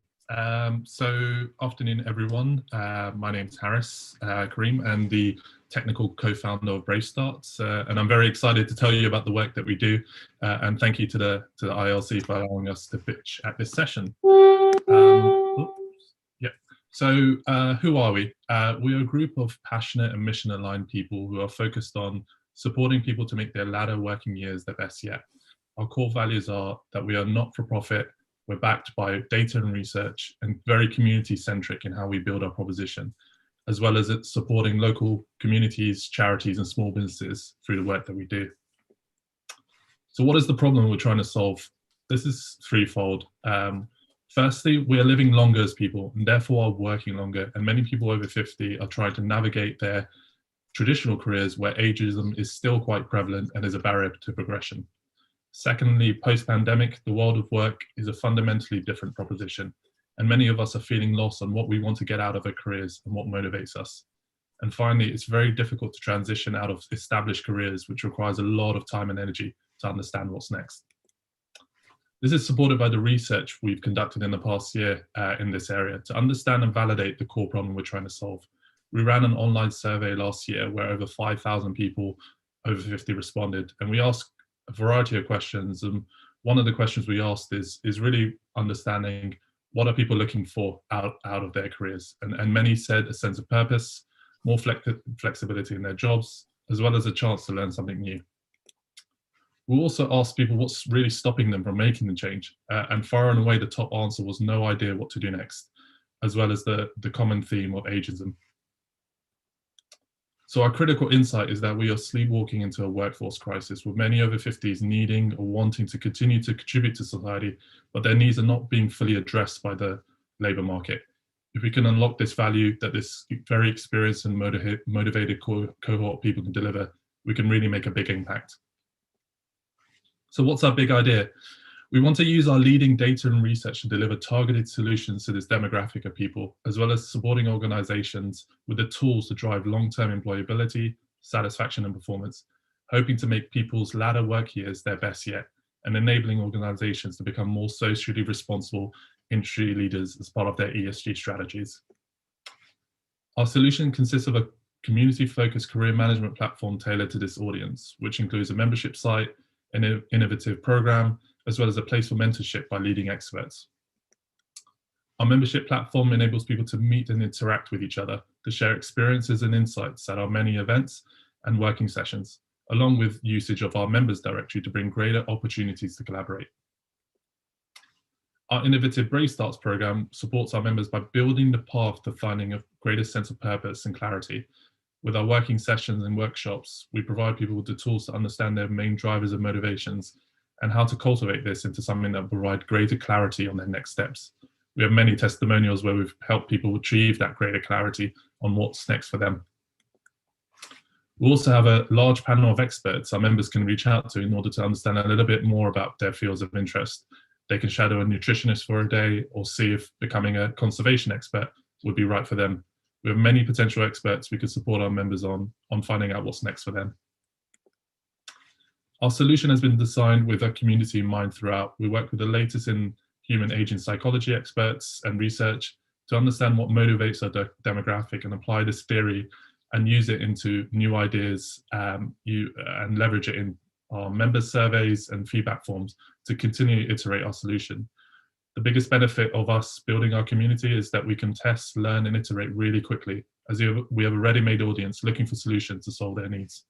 So afternoon, everyone. My name is Harris Kareem, and the technical co-founder of Brave Starts, and I'm very excited to tell you about the work that we do. And thank you to the ILC for allowing us to pitch at this session. So who are we? We are a group of passionate and mission-aligned people who are focused on supporting people to make their latter working years their best yet. Our core values are that we are not-for-profit, we're backed by data and research, and very community-centric in how we build our proposition, as well as it's supporting local communities, charities, and small businesses through the work that we do. So what is the problem we're trying to solve? This is threefold. Firstly, we are living longer as people and therefore are working longer, and many people over 50 are trying to navigate their traditional careers where ageism is still quite prevalent and is a barrier to progression. Secondly, post-pandemic, the world of work is a fundamentally different proposition, and many of us are feeling lost on what we want to get out of our careers and what motivates us. And finally, it's very difficult to transition out of established careers, which requires a lot of time and energy to understand what's next. This is supported by the research we've conducted in the past year in this area to understand and validate the core problem we're trying to solve. We ran an online survey last year where over 5,000 people over 50 responded, and we asked a variety of questions. And one of the questions we asked is really understanding what are people looking for out of their careers. And many said a sense of purpose, more flexibility in their jobs, as well as a chance to learn something new. We also asked people what's really stopping them from making the change. And far and away, the top answer was no idea what to do next, as well as the common theme of ageism. So our critical insight is that we are sleepwalking into a workforce crisis, with many over 50s needing or wanting to continue to contribute to society, but their needs are not being fully addressed by the labour market. If we can unlock this value that this very experienced and motivated cohort of people can deliver, we can really make a big impact. So what's our big idea? We want to use our leading data and research to deliver targeted solutions to this demographic of people, as well as supporting organizations with the tools to drive long-term employability, satisfaction, and performance, hoping to make people's latter work years their best yet, and enabling organizations to become more socially responsible industry leaders as part of their ESG strategies. Our solution consists of a community-focused career management platform tailored to this audience, which includes a membership site, an innovative program, as well as a place for mentorship by leading experts. Our membership platform enables people to meet and interact with each other, to share experiences and insights at our many events and working sessions, along with usage of our members directory to bring greater opportunities to collaborate. Our innovative Brave Starts program supports our members by building the path to finding a greater sense of purpose and clarity. With our working sessions and workshops, we provide people with the tools to understand their main drivers and motivations and how to cultivate this into something that will provide greater clarity on their next steps. We have many testimonials where we've helped people achieve that greater clarity on what's next for them. We also have a large panel of experts our members can reach out to in order to understand a little bit more about their fields of interest. They can shadow a nutritionist for a day or see if becoming a conservation expert would be right for them. We have many potential experts we could support our members on finding out what's next for them. Our solution has been designed with a community in mind throughout. We work with the latest in human aging psychology experts and research to understand what motivates our demographic and apply this theory and use it into new ideas and leverage it in our members' surveys and feedback forms to continue to iterate our solution. The biggest benefit of us building our community is that we can test, learn, and iterate really quickly, as we have a ready-made audience looking for solutions to solve their needs.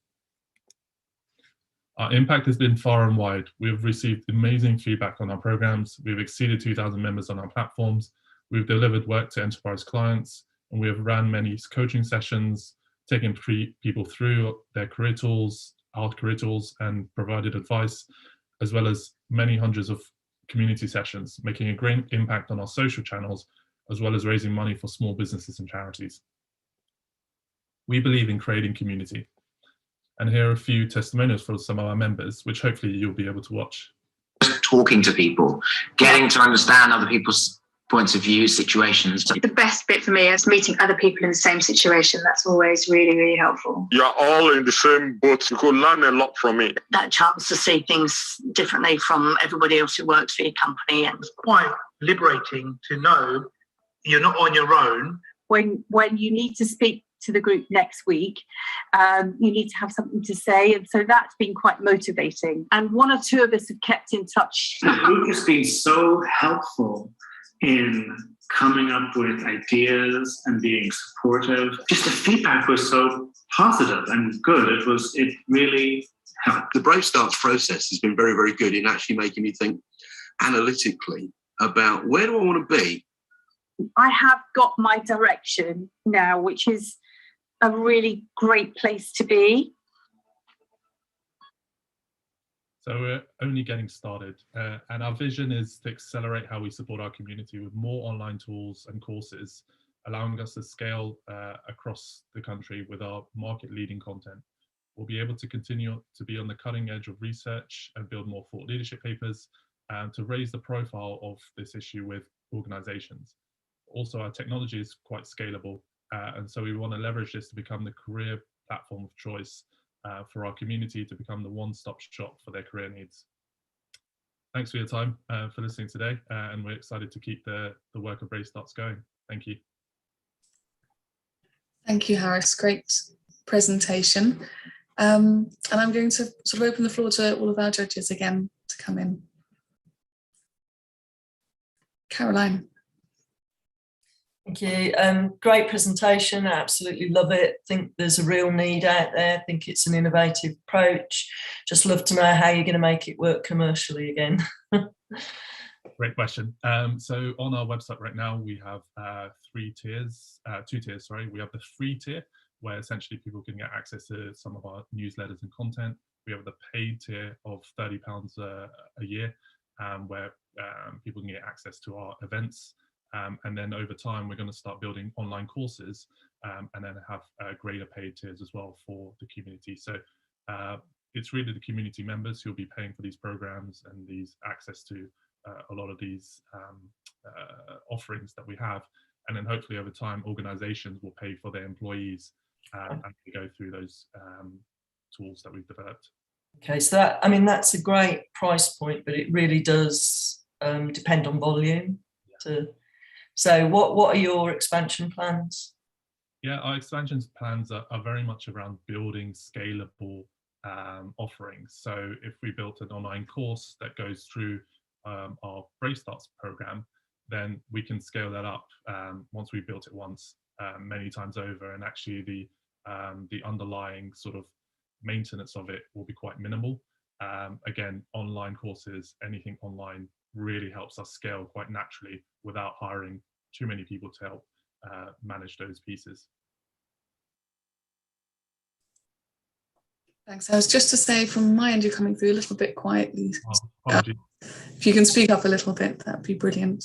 Our impact has been far and wide. We have received amazing feedback on our programs. We've exceeded 2,000 members on our platforms. We've delivered work to enterprise clients, and we have ran many coaching sessions, taken people through their career tools, our career tools, and provided advice, as well as many hundreds of community sessions, making a great impact on our social channels, as well as raising money for small businesses and charities. We believe in creating community. And here are a few testimonials from some of our members, which hopefully you'll be able to watch. Just talking to people, getting to understand other people's points of view, situations. The best bit for me is meeting other people in the same situation. That's always really, really helpful. You're all in the same boat. You could learn a lot from it. That chance to see things differently from everybody else who works for your company. And it's quite liberating to know you're not on your own. When you need to speak to the group next week, You need to have something to say. And so that's been quite motivating. And one or two of us have kept in touch. The group has been so helpful in coming up with ideas and being supportive. Just the feedback was so positive and good. It really helped. The Brave Starts process has been very, very good in actually making me think analytically about where do I want to be? I have got my direction now, which is a really great place to be. So we're only getting started, and our vision is to accelerate how we support our community with more online tools and courses, allowing us to scale across the country with our market-leading content. We'll be able to continue to be on the cutting edge of research and build more thought leadership papers to raise the profile of this issue with organizations. Also, our technology is quite scalable, and so we want to leverage this to become the career platform of choice for our community, to become the one-stop shop for their career needs. Thanks for your time, for listening today, and we're excited to keep the work of Brave Starts going. Thank you. Thank you, Harris. Great presentation. And I'm going to sort of open the floor to all of our judges again to come in. Caroline. Thank you. Great presentation. I absolutely love it. Think there's a real need out there. Think it's an innovative approach. Just love to know how you're going to make it work commercially again. Great question. So on our website right now, we have two tiers. We have the free tier, where essentially people can get access to some of our newsletters and content. We have the paid tier of £30 a year, where people can get access to our events. And then over time, we're going to start building online courses and then have greater paid tiers as well for the community. So it's really the community members who will be paying for these programs and these access to a lot of these offerings that we have. And then hopefully over time, organizations will pay for their employees as we go through those tools that we've developed. Okay, so that, I mean, that's a great price point, but it really does depend on volume. So what are your expansion plans? Yeah, our expansion plans are very much around building scalable offerings. So if we built an online course that goes through our Brave Starts program, then we can scale that up once we've built it once, many times over, and actually the underlying sort of maintenance of it will be quite minimal. Again, online courses, anything online really helps us scale quite naturally without hiring too many people to help manage those pieces. Thanks. I was just to say, from my end, you're coming through a little bit quietly. If you can speak up a little bit, that'd be brilliant.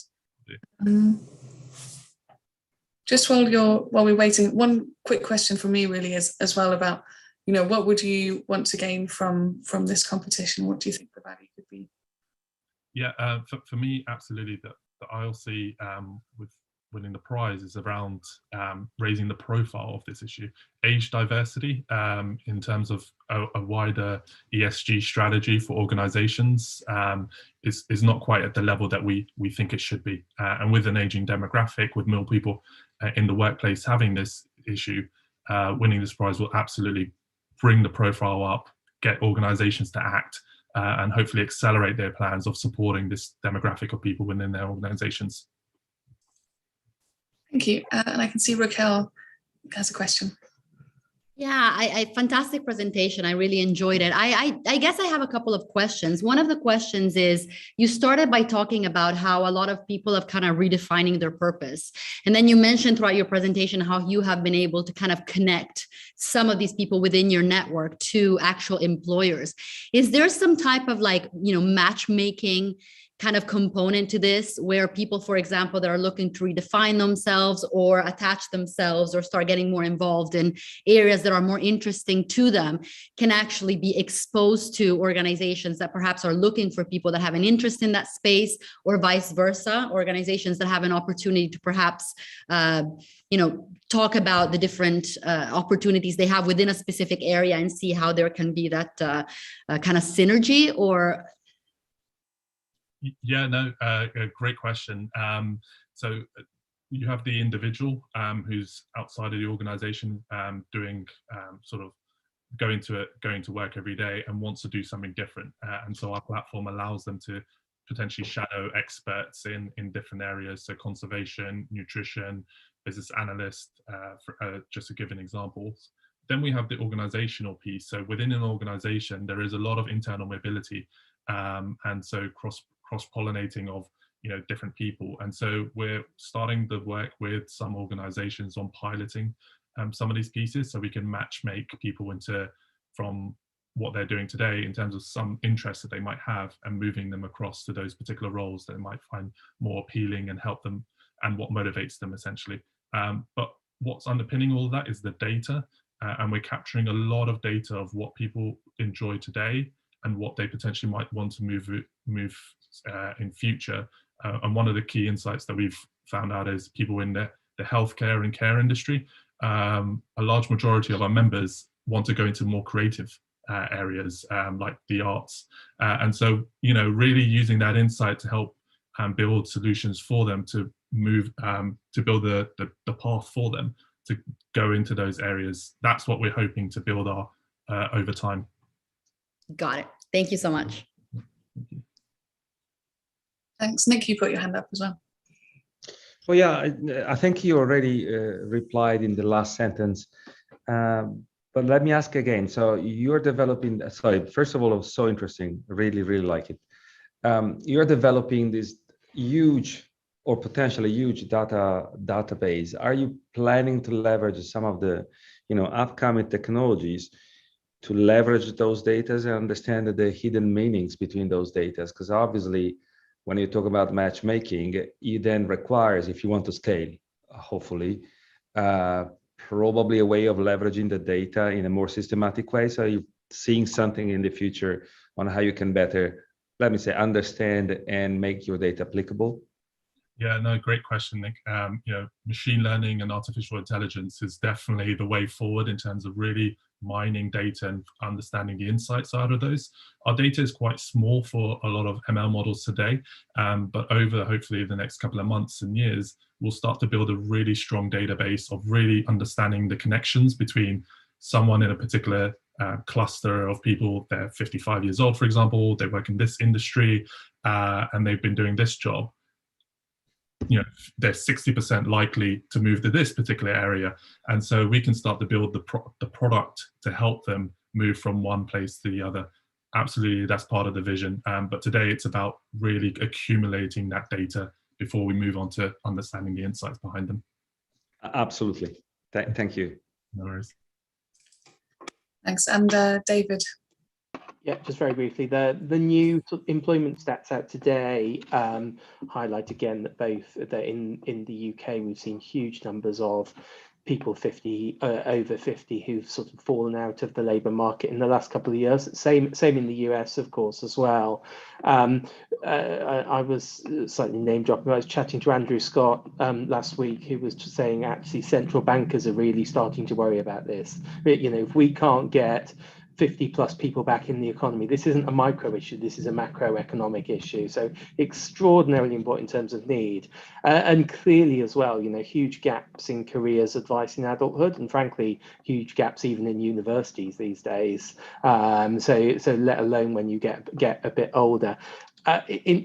Just while we're waiting, one quick question from me really is as well about, you know, what would you want to gain from this competition? What do you think the value could be? Yeah, for me, absolutely. The ILC with winning the prize is around raising the profile of this issue. Age diversity in terms of a wider ESG strategy for organizations is not quite at the level that we think it should be. And with an aging demographic, with more people in the workplace having this issue, winning this prize will absolutely bring the profile up, get organizations to act, and hopefully accelerate their plans of supporting this demographic of people within their organizations. Thank you. And I can see Raquel has a question. Yeah, fantastic presentation. I really enjoyed it. I guess I have a couple of questions. One of the questions is, you started by talking about how a lot of people have kind of redefining their purpose. And then you mentioned throughout your presentation how you have been able to kind of connect some of these people within your network to actual employers. Is there some type of matchmaking kind of component to this, where people, for example, that are looking to redefine themselves or attach themselves or start getting more involved in areas that are more interesting to them, can actually be exposed to organizations that perhaps are looking for people that have an interest in that space, or vice versa, organizations that have an opportunity to perhaps talk about the different opportunities they have within a specific area and see how there can be that kind of synergy? Or yeah, no, great question. So you have the individual who's outside of the organization doing sort of going to work every day and wants to do something different. And so our platform allows them to potentially shadow experts in different areas, so conservation, nutrition, business analyst, just to give an example. Then we have the organizational piece. So within an organization, there is a lot of internal mobility, and so cross-pollinating of different people. And so we're starting the work with some organizations on piloting some of these pieces, so we can match make people from what they're doing today in terms of some interest that they might have, and moving them across to those particular roles that they might find more appealing and help them, and what motivates them essentially. But what's underpinning all of that is the data, and we're capturing a lot of data of what people enjoy today and what they potentially might want to move in future. And one of the key insights that we've found out is people in the healthcare and care industry, a large majority of our members want to go into more creative areas, like the arts. And so, really using that insight to help build solutions for them to move, to build the path for them to go into those areas. That's what we're hoping to build over time. Got it. Thank you so much. Thanks. Nick, you put your hand up as well. Well, yeah, I think you already replied in the last sentence, but let me ask again. So you're developing, sorry, first of all, it was so interesting, really, really like it. You're developing this huge or potentially huge database. Are you planning to leverage some of the upcoming technologies to leverage those data and understand the hidden meanings between those data? Because obviously, when you talk about matchmaking, it then requires, if you want to scale, hopefully, probably a way of leveraging the data in a more systematic way. So you're seeing something in the future on how you can better, let me say, understand and make your data applicable? Yeah, no, great question, Nick. Machine learning and artificial intelligence is definitely the way forward in terms of really mining data and understanding the insights out of those. Our data is quite small for a lot of ML models today, but over hopefully the next couple of months and years, we'll start to build a really strong database of really understanding the connections between someone in a particular cluster of people. They're 55 years old, for example, they work in this industry, and they've been doing this job. They're 60% likely to move to this particular area. And so we can start to build the product to help them move from one place to the other. Absolutely, that's part of the vision. But today it's about really accumulating that data before we move on to understanding the insights behind them. Absolutely. Thank you. No worries. Thanks. And David. Yeah, just very briefly, the new employment stats out today highlight again that in the UK we've seen huge numbers of people over 50 who've sort of fallen out of the labour market in the last couple of years. Same in the US, of course, as well. I was slightly name dropping. I was chatting to Andrew Scott last week, who was just saying actually central bankers are really starting to worry about this. If we can't get 50 plus people back in the economy, this isn't a micro issue, this is a macroeconomic issue. So extraordinarily important in terms of need. And clearly as well, huge gaps in careers advice in adulthood, and frankly, huge gaps even in universities these days. So let alone when you get a bit older.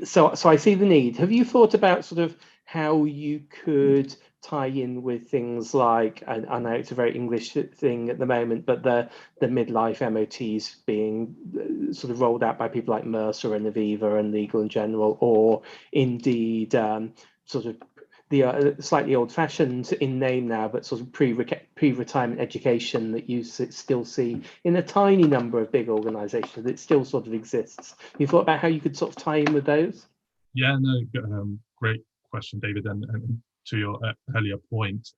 So I see the need. Have you thought about sort of how you could tie in with things like, I know it's a very English thing at the moment, but the midlife MOTs being sort of rolled out by people like Mercer and Aviva and Legal and General, or indeed sort of the slightly old-fashioned in name now, but sort of pre-retirement education that you still see in a tiny number of big organisations that still sort of exists. You thought about how you could sort of tie in with those? Yeah, no, great question, David. And to your earlier point,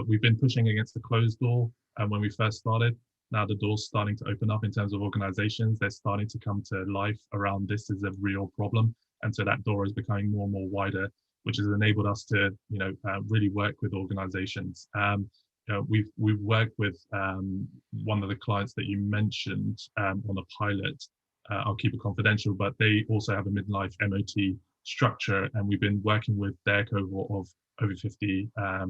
we've been pushing against the closed door when we first started. Now the door's starting to open up in terms of organizations. They're starting to come to life around this is a real problem. And so that door is becoming more and more wider, which has enabled us to, really work with organizations. We've worked with one of the clients that you mentioned on a pilot. I'll keep it confidential, but they also have a midlife MOT structure, and we've been working with their cohort of over 50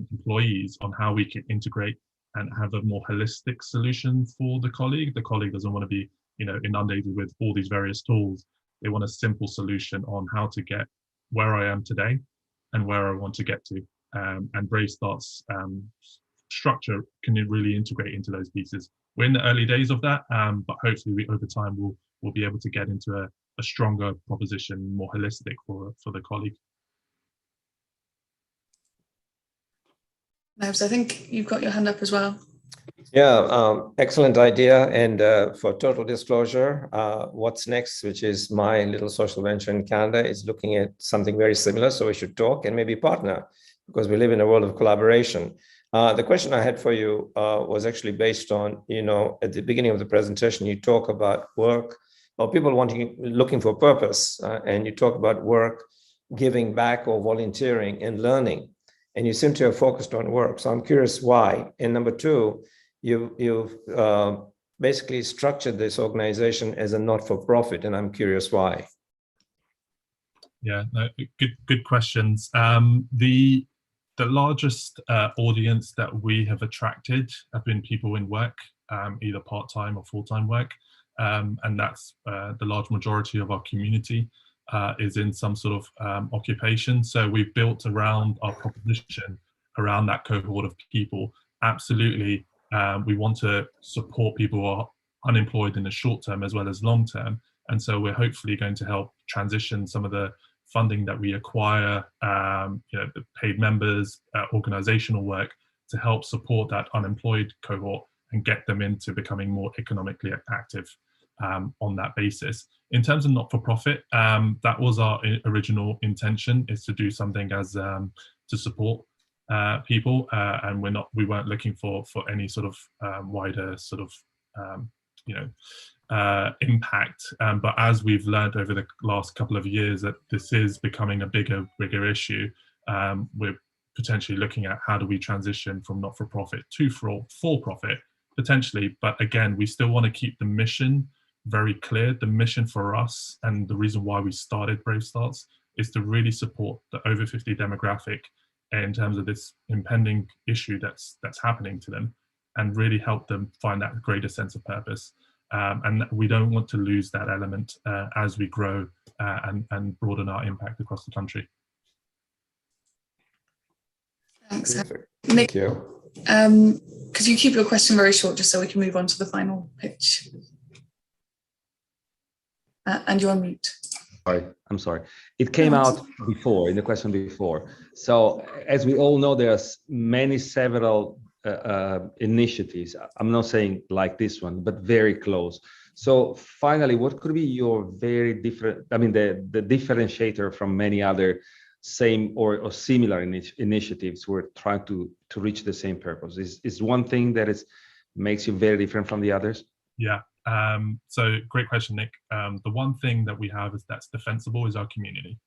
employees on how we can integrate and have a more holistic solution for the colleague. The colleague doesn't want to be, inundated with all these various tools. They want a simple solution on how to get where I am today and where I want to get to. And Brave Start's structure can really integrate into those pieces. We're in the early days of that, but hopefully over time we'll be able to get into a stronger proposition, more holistic for the colleague. Nibs, I think you've got your hand up as well. Yeah, excellent idea. And for total disclosure, what's next, which is my little social venture in Canada, is looking at something very similar. So we should talk and maybe partner, because we live in a world of collaboration. The question I had for you was actually based on, at the beginning of the presentation, you talk about work, or people looking for purpose, and you talk about work, giving back, or volunteering and learning. And you seem to have focused on work. So I'm curious why. And number two, you've basically structured this organization as a not-for-profit, and I'm curious why. Yeah, no, good questions. The largest audience that we have attracted have been people in work, either part-time or full-time work, and that's the large majority of our community is in some sort of occupation. So we've built around our proposition around that cohort of people. Absolutely, we want to support people who are unemployed in the short term as well as long term, and so we're hopefully going to help transition some of the funding that we acquire, the paid members, organizational work, to help support that unemployed cohort and get them into becoming more economically active on that basis. In terms of not-for-profit, that was our original intention, is to do something as to support people, and we weren't looking for any sort of wider sort of impact, but as we've learned over the last couple of years that this is becoming a bigger issue, we're potentially looking at how do we transition from not-for-profit to for-profit potentially. But again, we still want to keep the mission very clear. The mission for us, and the reason why we started Brave Starts, is to really support the over 50 demographic in terms of this impending issue that's happening to them, and really help them find that greater sense of purpose. And we don't want to lose that element as we grow and broaden our impact across the country. Thanks. Thank you. Could you keep your question very short, just so we can move on to the final pitch? And you're on mute. Sorry, I'm sorry. It came out before, in the question before. So as we all know, there's several initiatives. I'm not saying like this one, but very close. So finally, what could be your very different, the differentiator from many other same or similar initiatives we're trying to reach the same purpose? Is one thing that makes you very different from the others? Yeah. So great question, Nick. The one thing that we have that's defensible is our community.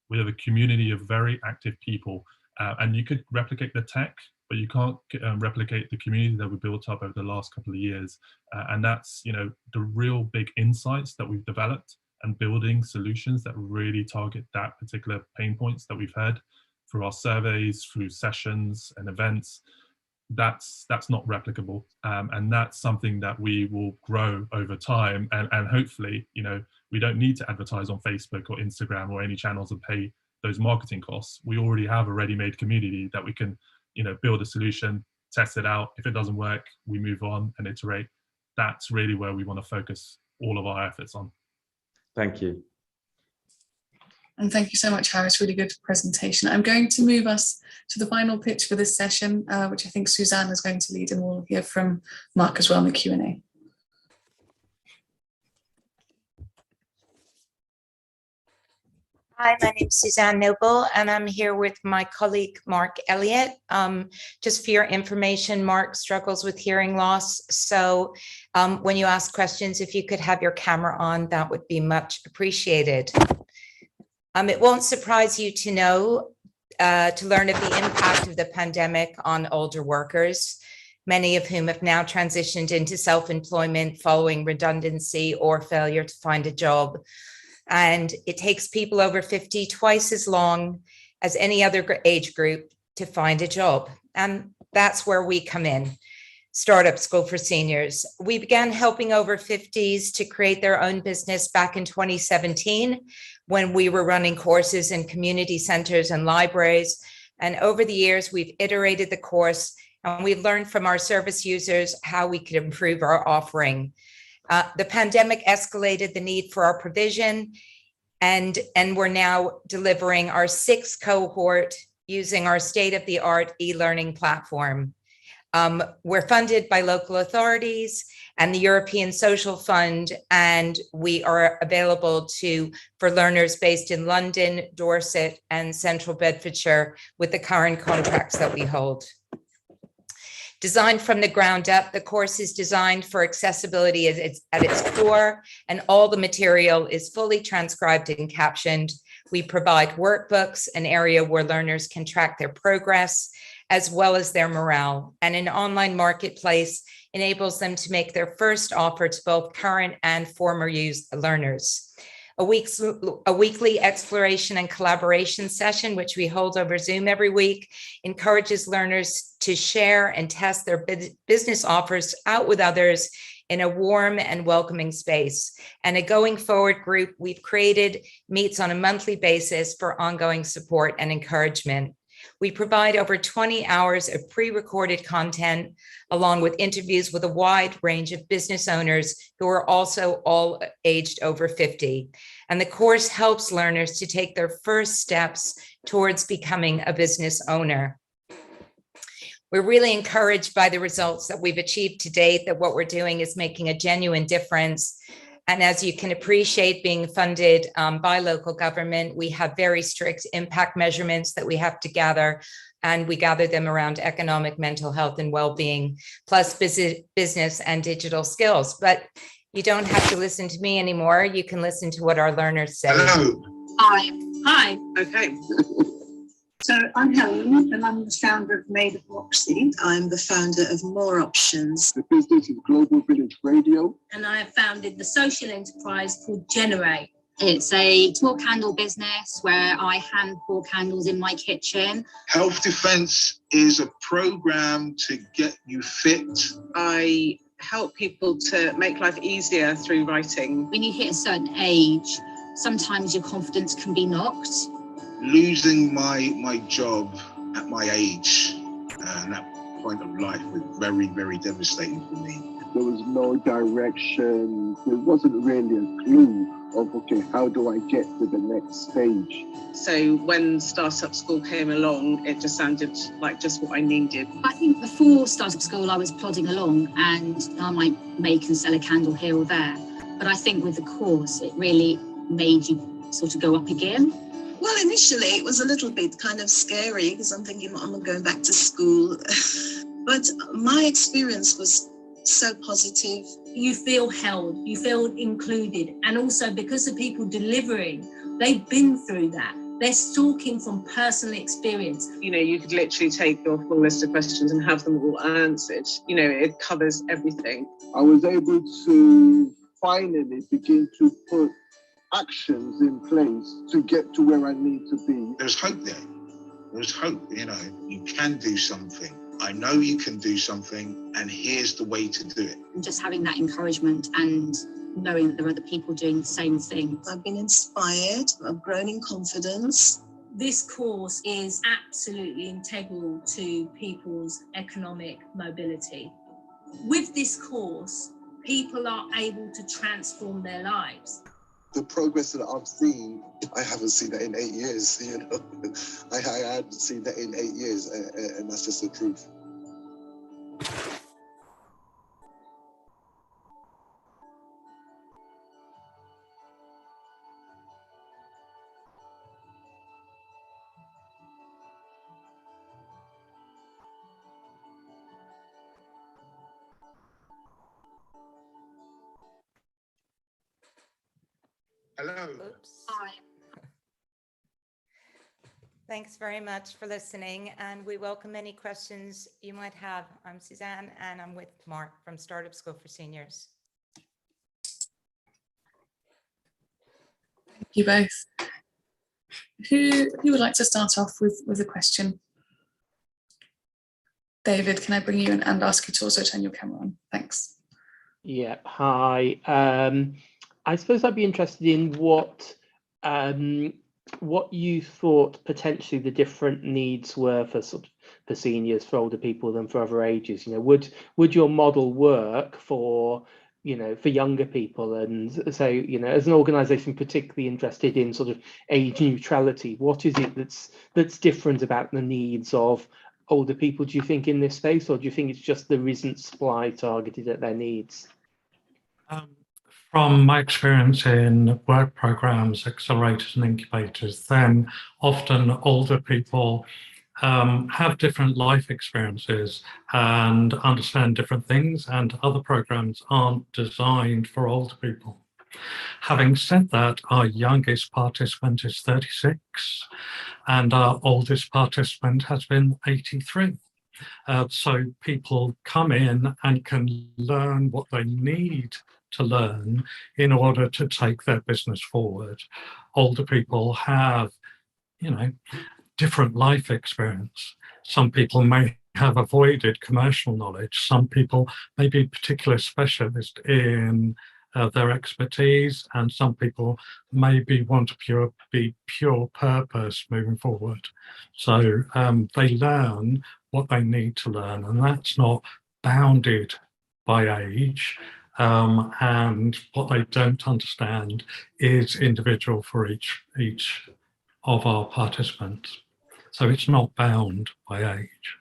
We have a community of very active people, and you could replicate the tech, but you can't replicate the community that we built up over the last couple of years. And that's, the real big insights that we've developed, and building solutions that really target that particular pain points that we've heard through our surveys, through sessions and events. That's not replicable, and that's something that we will grow over time, and hopefully, we don't need to advertise on Facebook or Instagram or any channels and pay those marketing costs. We already have a ready-made community that we can build a solution, test it out. If it doesn't work, we move on and iterate. That's really where we want to focus all of our efforts on. Thank you. And thank you so much, Harris. Really good presentation. I'm going to move us to the final pitch for this session, which I think Suzanne is going to lead, and we'll hear from Mark as well in the Q&A. Hi, my name is Suzanne Noble, and I'm here with my colleague, Mark Elliott. Just for your information, Mark struggles with hearing loss. So when you ask questions, if you could have your camera on, that would be much appreciated. It won't surprise you to learn of the impact of the pandemic on older workers, many of whom have now transitioned into self-employment following redundancy or failure to find a job. And it takes people over 50 twice as long as any other age group to find a job. And that's where we come in. Startup School for Seniors. We began helping over 50s to create their own business back in 2017 when we were running courses in community centers and libraries. And over the years, we've iterated the course and we've learned from our service users how we could improve our offering. The pandemic escalated the need for our provision, and we're now delivering our 6th cohort using our state-of-the-art e-learning platform. We're funded by local authorities and the European Social Fund, and we are available for learners based in London, Dorset, and Central Bedfordshire with the current contracts that we hold. Designed from the ground up, the course is designed for accessibility at its core, and all the material is fully transcribed and captioned. We provide workbooks, an area where learners can track their progress, as well as their morale. And an online marketplace enables them to make their first offer to both current and former learners. A weekly exploration and collaboration session, which we hold over Zoom every week, encourages learners to share and test their business offers out with others in a warm and welcoming space. And a going forward group we've created meets on a monthly basis for ongoing support and encouragement. We provide over 20 hours of pre-recorded content, along with interviews with a wide range of business owners who are also all aged over 50. And the course helps learners to take their first steps towards becoming a business owner. We're really encouraged by the results that we've achieved to date, that what we're doing is making a genuine difference. And as you can appreciate, being funded by local government, we have very strict impact measurements that we have to gather, and we gather them around economic, mental health, and well-being, plus business and digital skills. But you don't have to listen to me anymore. You can listen to what our learners say. Hello. Hi. Hi. Okay. So I'm Helen, and I'm the founder of Made of Moxie. I'm the founder of More Options. The business is Global Village Radio. And I have founded the social enterprise called Generate. It's a small candle business where I hand pour candles in my kitchen. Health Defence is a program to get you fit. I help people to make life easier through writing. When you hit a certain age, sometimes your confidence can be knocked. Losing my job at my age and that point of life was very, very devastating for me. There was no direction. There wasn't really a clue of, okay, how do I get to the next stage? So when Startup School came along, it just sounded like just what I needed. I think before Startup School, I was plodding along and I might make and sell a candle here or there. But I think with the course, it really made you sort of go up again. Well, initially it was a little bit kind of scary because I'm thinking I'm going back to school. But my experience was so positive. You feel held, you feel included. And also because the people delivering, they've been through that. They're talking from personal experience. You know, you could literally take your full list of questions and have them all answered. You know, it covers everything. I was able to finally begin to put actions in place to get to where I need to be. There's hope there. There's hope, you know, you can do something. I know you can do something, and here's the way to do it. And just having that encouragement and knowing that there are other people doing the same thing. I've been inspired, I've grown in confidence. This course is absolutely integral to people's economic mobility. With this course, people are able to transform their lives. The progress that I've seen, I haven't seen that in 8 years, you know. I hadn't seen that in 8 years, and that's just the truth. Hello. Oops. Hi. Thanks very much for listening, and we welcome any questions you might have. I'm Suzanne, and I'm with Mark from Startup School for Seniors. Thank you both. Who would like to start off with a question? David, can I bring you in and ask you to also turn your camera on? Thanks. Yeah, hi. I suppose I'd be interested in what you thought potentially the different needs were for seniors, for older people than for other ages. You know, would your model work for, you know, for younger people? And so, you know, as an organisation particularly interested in sort of age neutrality, what is it that's different about the needs of older people, do you think, in this space, or do you think it's just there isn't supply targeted at their needs? From my experience in work programs, accelerators and incubators, then often older people have different life experiences and understand different things, and other programs aren't designed for older people. Having said that, our youngest participant is 36 and our oldest participant has been 83. So people come in and can learn what they need to learn in order to take their business forward. Older people have, you know, different life experience. Some people may have avoided commercial knowledge. Some people may be particular specialist in their expertise, and some people maybe want to be pure purpose moving forward. So they learn what they need to learn, and that's not bounded by age. And what they don't understand is individual for each of our participants. So it's not bound by age.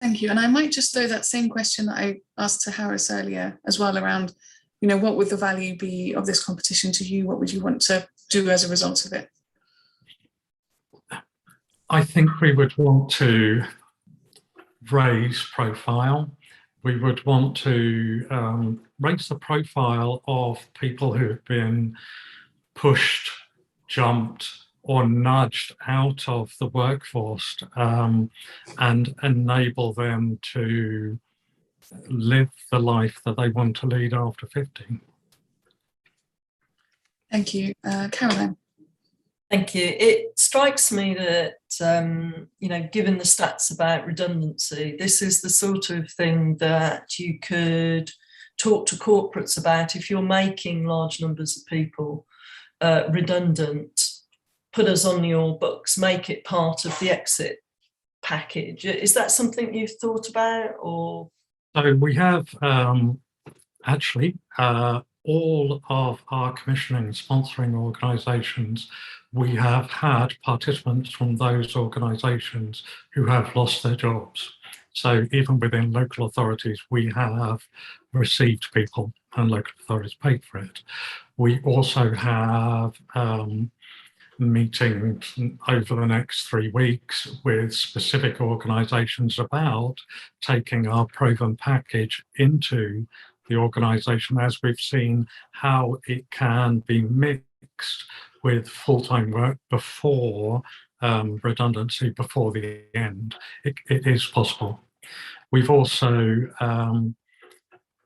Thank you. And I might just throw that same question that I asked to Harris earlier as well around, you know, what would the value be of this competition to you? What would you want to do as a result of it? I think we would want to raise profile. We would want to raise the profile of people who have been pushed, jumped, or nudged out of the workforce, and enable them to live the life that they want to lead after 50. Thank you. Caroline. Thank you. It strikes me that, you know, given the stats about redundancy, this is the sort of thing that you could talk to corporates about. If you're making large numbers of people redundant, put us on your books, make it part of the exit package. Is that something you've thought about? Or so we have actually all of our commissioning and sponsoring organisations, we have had participants from those organisations who have lost their jobs. So even within local authorities, we have received people and local authorities paid for it. We also have meetings over the next 3 weeks with specific organisations about taking our proven package into the organisation, as we've seen how it can be mixed with full-time work before redundancy, before the end. It is possible. We've also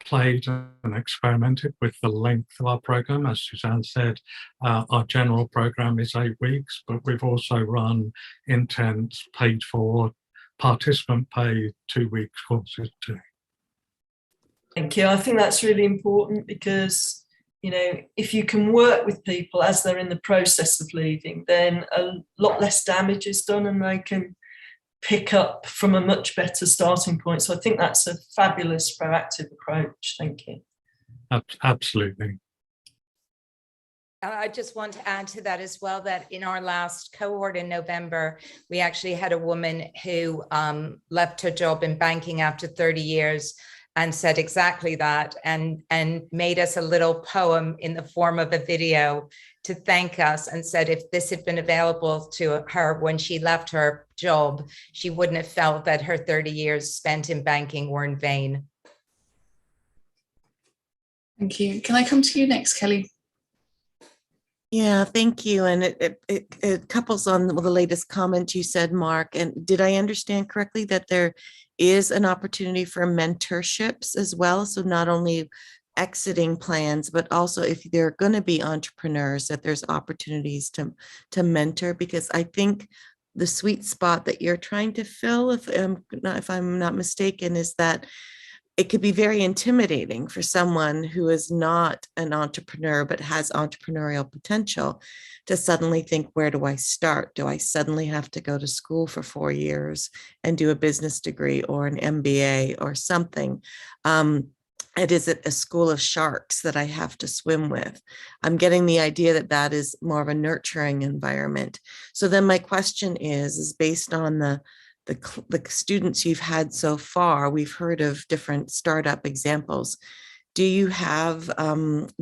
played and experimented with the length of our program. As Suzanne said, our general program is 8 weeks, but we've also run intense paid for, participant paid 2 weeks courses too. thank you. I think that's really important because, you know, if you can work with people as they're in the process of leaving, then a lot less damage is done and they can pick up from a much better starting point. So I think that's a fabulous proactive approach. Thank you. Absolutely. I just want to add to that as well, that in our last cohort in November, we actually had a woman who left her job in banking after 30 years and said exactly that, and made us a little poem in the form of a video to thank us, and said if this had been available to her when she left her job, she wouldn't have felt that her 30 years spent in banking were in vain. Thank you. Can I come to you next, Kelly? Yeah, thank you. And it couples on the latest comment you said, Mark. And did I understand correctly that there is an opportunity for mentorships as well? So not only exiting plans, but also if they're going to be entrepreneurs, that there's opportunities to mentor, because I think the sweet spot that you're trying to fill, if I'm not mistaken, is that it could be very intimidating for someone who is not an entrepreneur but has entrepreneurial potential to suddenly think, where do I start? Do I suddenly have to go to school for 4 years and do a business degree or an MBA or something? And is it a school of sharks that I have to swim with? I'm getting the idea that that is more of a nurturing environment. So then my question is based on the students you've had so far, we've heard of different startup examples. Do you have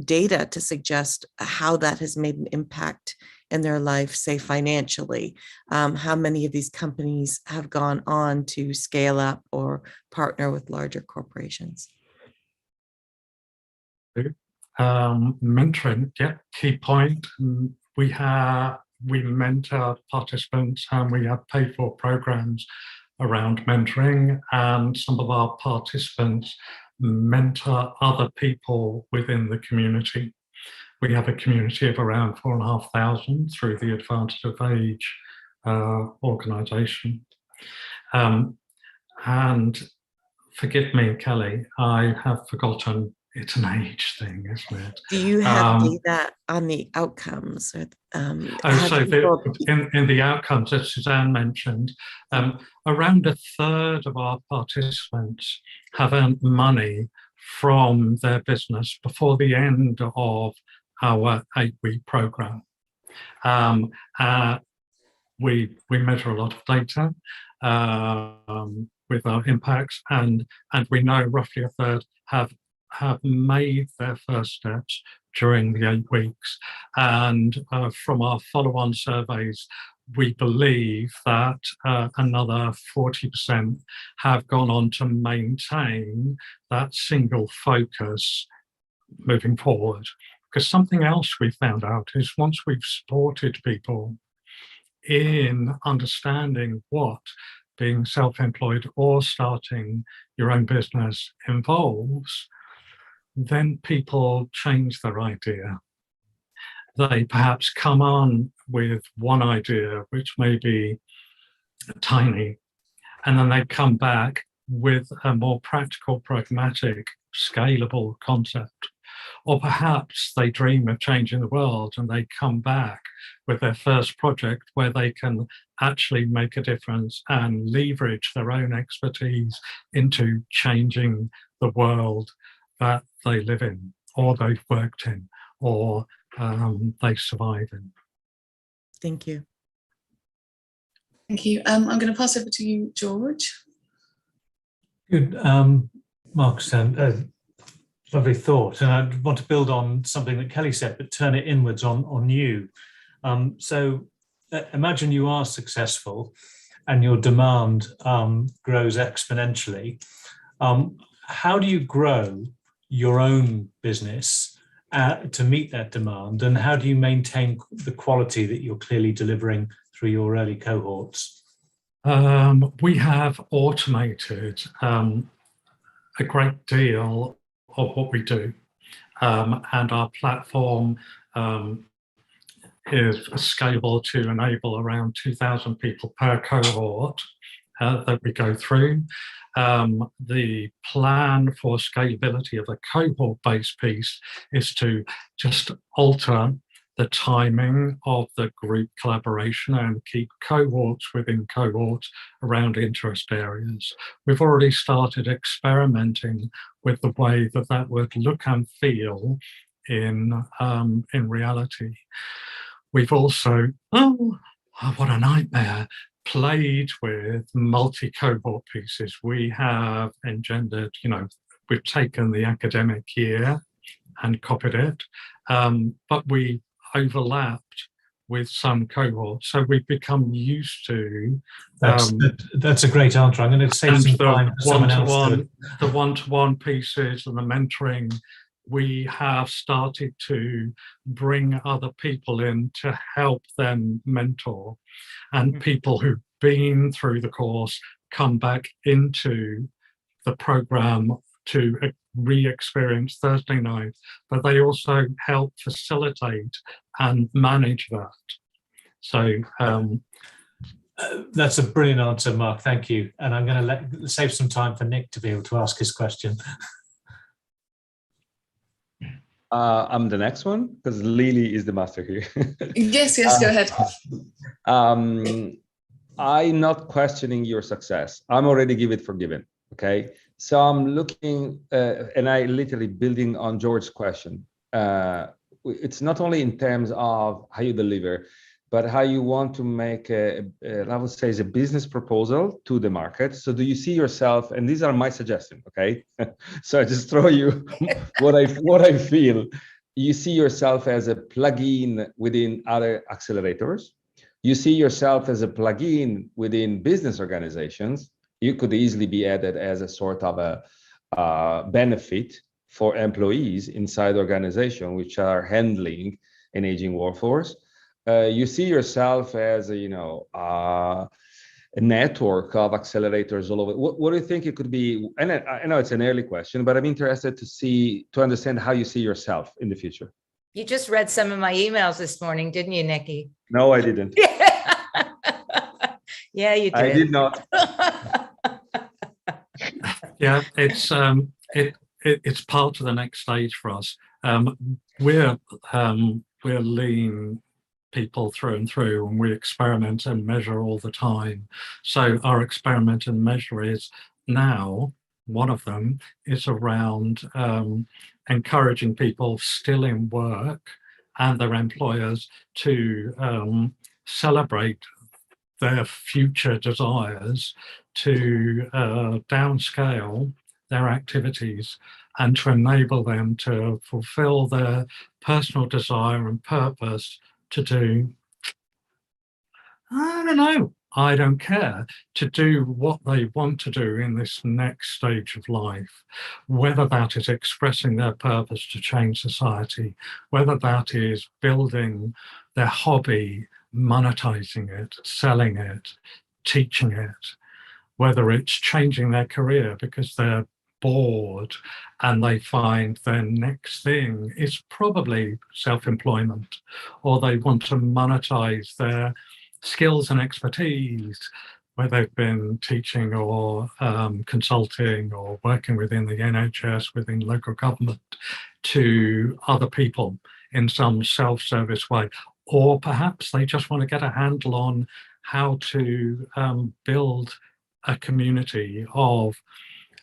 data to suggest how that has made an impact in their life, say financially? How many of these companies have gone on to scale up or partner with larger corporations? Mentoring, yeah, key point. We mentor participants and we have paid for programs around mentoring, and some of our participants mentor other people within the community. We have a community of around 4,500 through the Advantage of Age organisation. And forgive me, Kelly, I have forgotten, it's an age thing, isn't it? Do you have data on the outcomes? Or, so in the outcomes, as Suzanne mentioned, around a third of our participants have earned money from their business before the end of our 8-week program. We measure a lot of data with our impacts, and we know roughly a third have made their first steps during the 8 weeks. And from our follow-on surveys, we believe that another 40% have gone on to maintain that single focus moving forward. Because something else we found out is once we've supported people in understanding what being self-employed or starting your own business involves, then people change their idea. They perhaps come on with one idea, which may be tiny, and then they come back with a more practical, pragmatic, scalable concept. Or perhaps they dream of changing the world and they come back with their first project where they can actually make a difference and leverage their own expertise into changing the world that they live in, or they've worked in, or they survive in. Thank you. Thank you. I'm going to pass over to you, George. Good. Mark, lovely thought. And I want to build on something that Kelly said, but turn it inwards on you. So imagine you are successful and your demand grows exponentially. How do you grow your own business to meet that demand, and how do you maintain the quality that you're clearly delivering through your early cohorts? We have automated a great deal of what we do, and our platform is scalable to enable around 2,000 people per cohort that we go through. The plan for scalability of the cohort-based piece is to just alter the timing of the group collaboration and keep cohorts within cohorts around interest areas. We've already started experimenting with the way that that would look and feel in reality. We've also, oh, what a nightmare, played with multi-cohort pieces. We have engendered, we've taken the academic year and copied it, but we overlapped with some cohorts. So we've become used to... That's a great answer. I'm going to say some time for someone else. The one-to-one pieces and the mentoring, we have started to bring other people in to help them mentor. And people who've been through the course come back into the program to re-experience Thursday night, but they also help facilitate and manage that. So That's a brilliant answer, Mark. Thank you. And I'm going to save some time for Nick to be able to ask his question. I'm the next one because Lily is the master here. Yes, go ahead. I'm not questioning your success. I'm already give it for given. Okay, so I'm looking and I literally building on George's question. It's not only in terms of how you deliver, but how you want to make I would say is a business proposal to the market. So do you see yourself, and these are my suggestions, okay? So I just throw you what I feel. You see yourself as a plugin within other accelerators. You see yourself as a plugin within business organizations. You could easily be added as a sort of a benefit for employees inside the organization, which are handling an aging workforce. You see yourself as a network of accelerators all over. What do you think it could be? And I know it's an early question, but I'm interested to understand how you see yourself in the future. You just read some of my emails this morning, didn't you, Nikki? No, I didn't. Yeah, you did. I did not. Yeah, it's part of the next stage for us. We're lean people through and through, and we experiment and measure all the time. So our experiment and measure is now, one of them is around encouraging people still in work and their employers to celebrate their future desires, to downscale their activities and to enable them to fulfill their personal desire and purpose to do, I don't know, I don't care, to do what they want to do in this next stage of life, whether that is expressing their purpose to change society, whether that is building their hobby, monetizing it, selling it, teaching it, whether it's changing their career because they're bored and they find their next thing is probably self-employment, or they want to monetize their skills and expertise, where they've been teaching or consulting or working within the NHS, within local government, to other people in some self-service way. Or perhaps they just want to get a handle on how to build a community of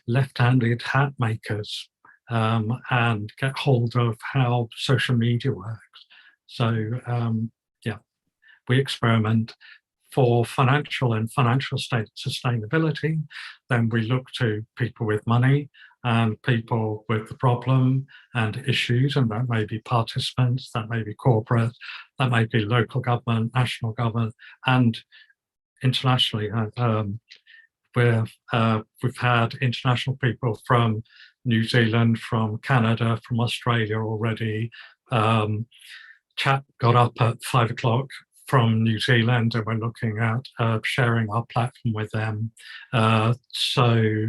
left-handed hat makers and get hold of how social media works. So yeah, we experiment for financial and financial state sustainability. Then we look to people with money and people with the problem and issues, and that may be participants, that may be corporate, that may be local government, national government, and internationally. We've had international people from New Zealand, from Canada, from Australia already. Chat got up at 5 o'clock from New Zealand, and we're looking at sharing our platform with them. So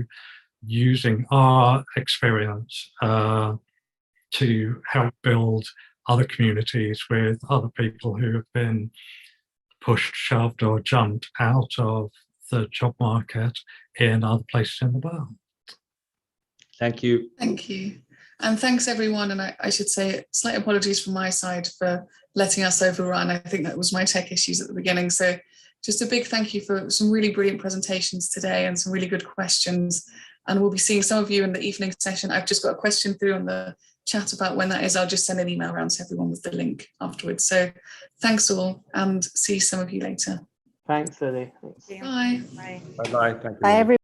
using our experience to help build other communities with other people who have been pushed, shoved, or jumped out of the job market in other places in the world. Thank you. Thank you. And thanks everyone. And I should say slight apologies from my side for letting us overrun. I think that was my tech issues at the beginning. So just a big thank you for some really brilliant presentations today and some really good questions. And we'll be seeing some of you in the evening session. I've just got a question through on the chat about when that is. I'll just send an email around to everyone with the link afterwards. So thanks all, and see some of you later. Thanks, Lily. Bye. Bye. Bye-bye. Thank you. Bye, everyone.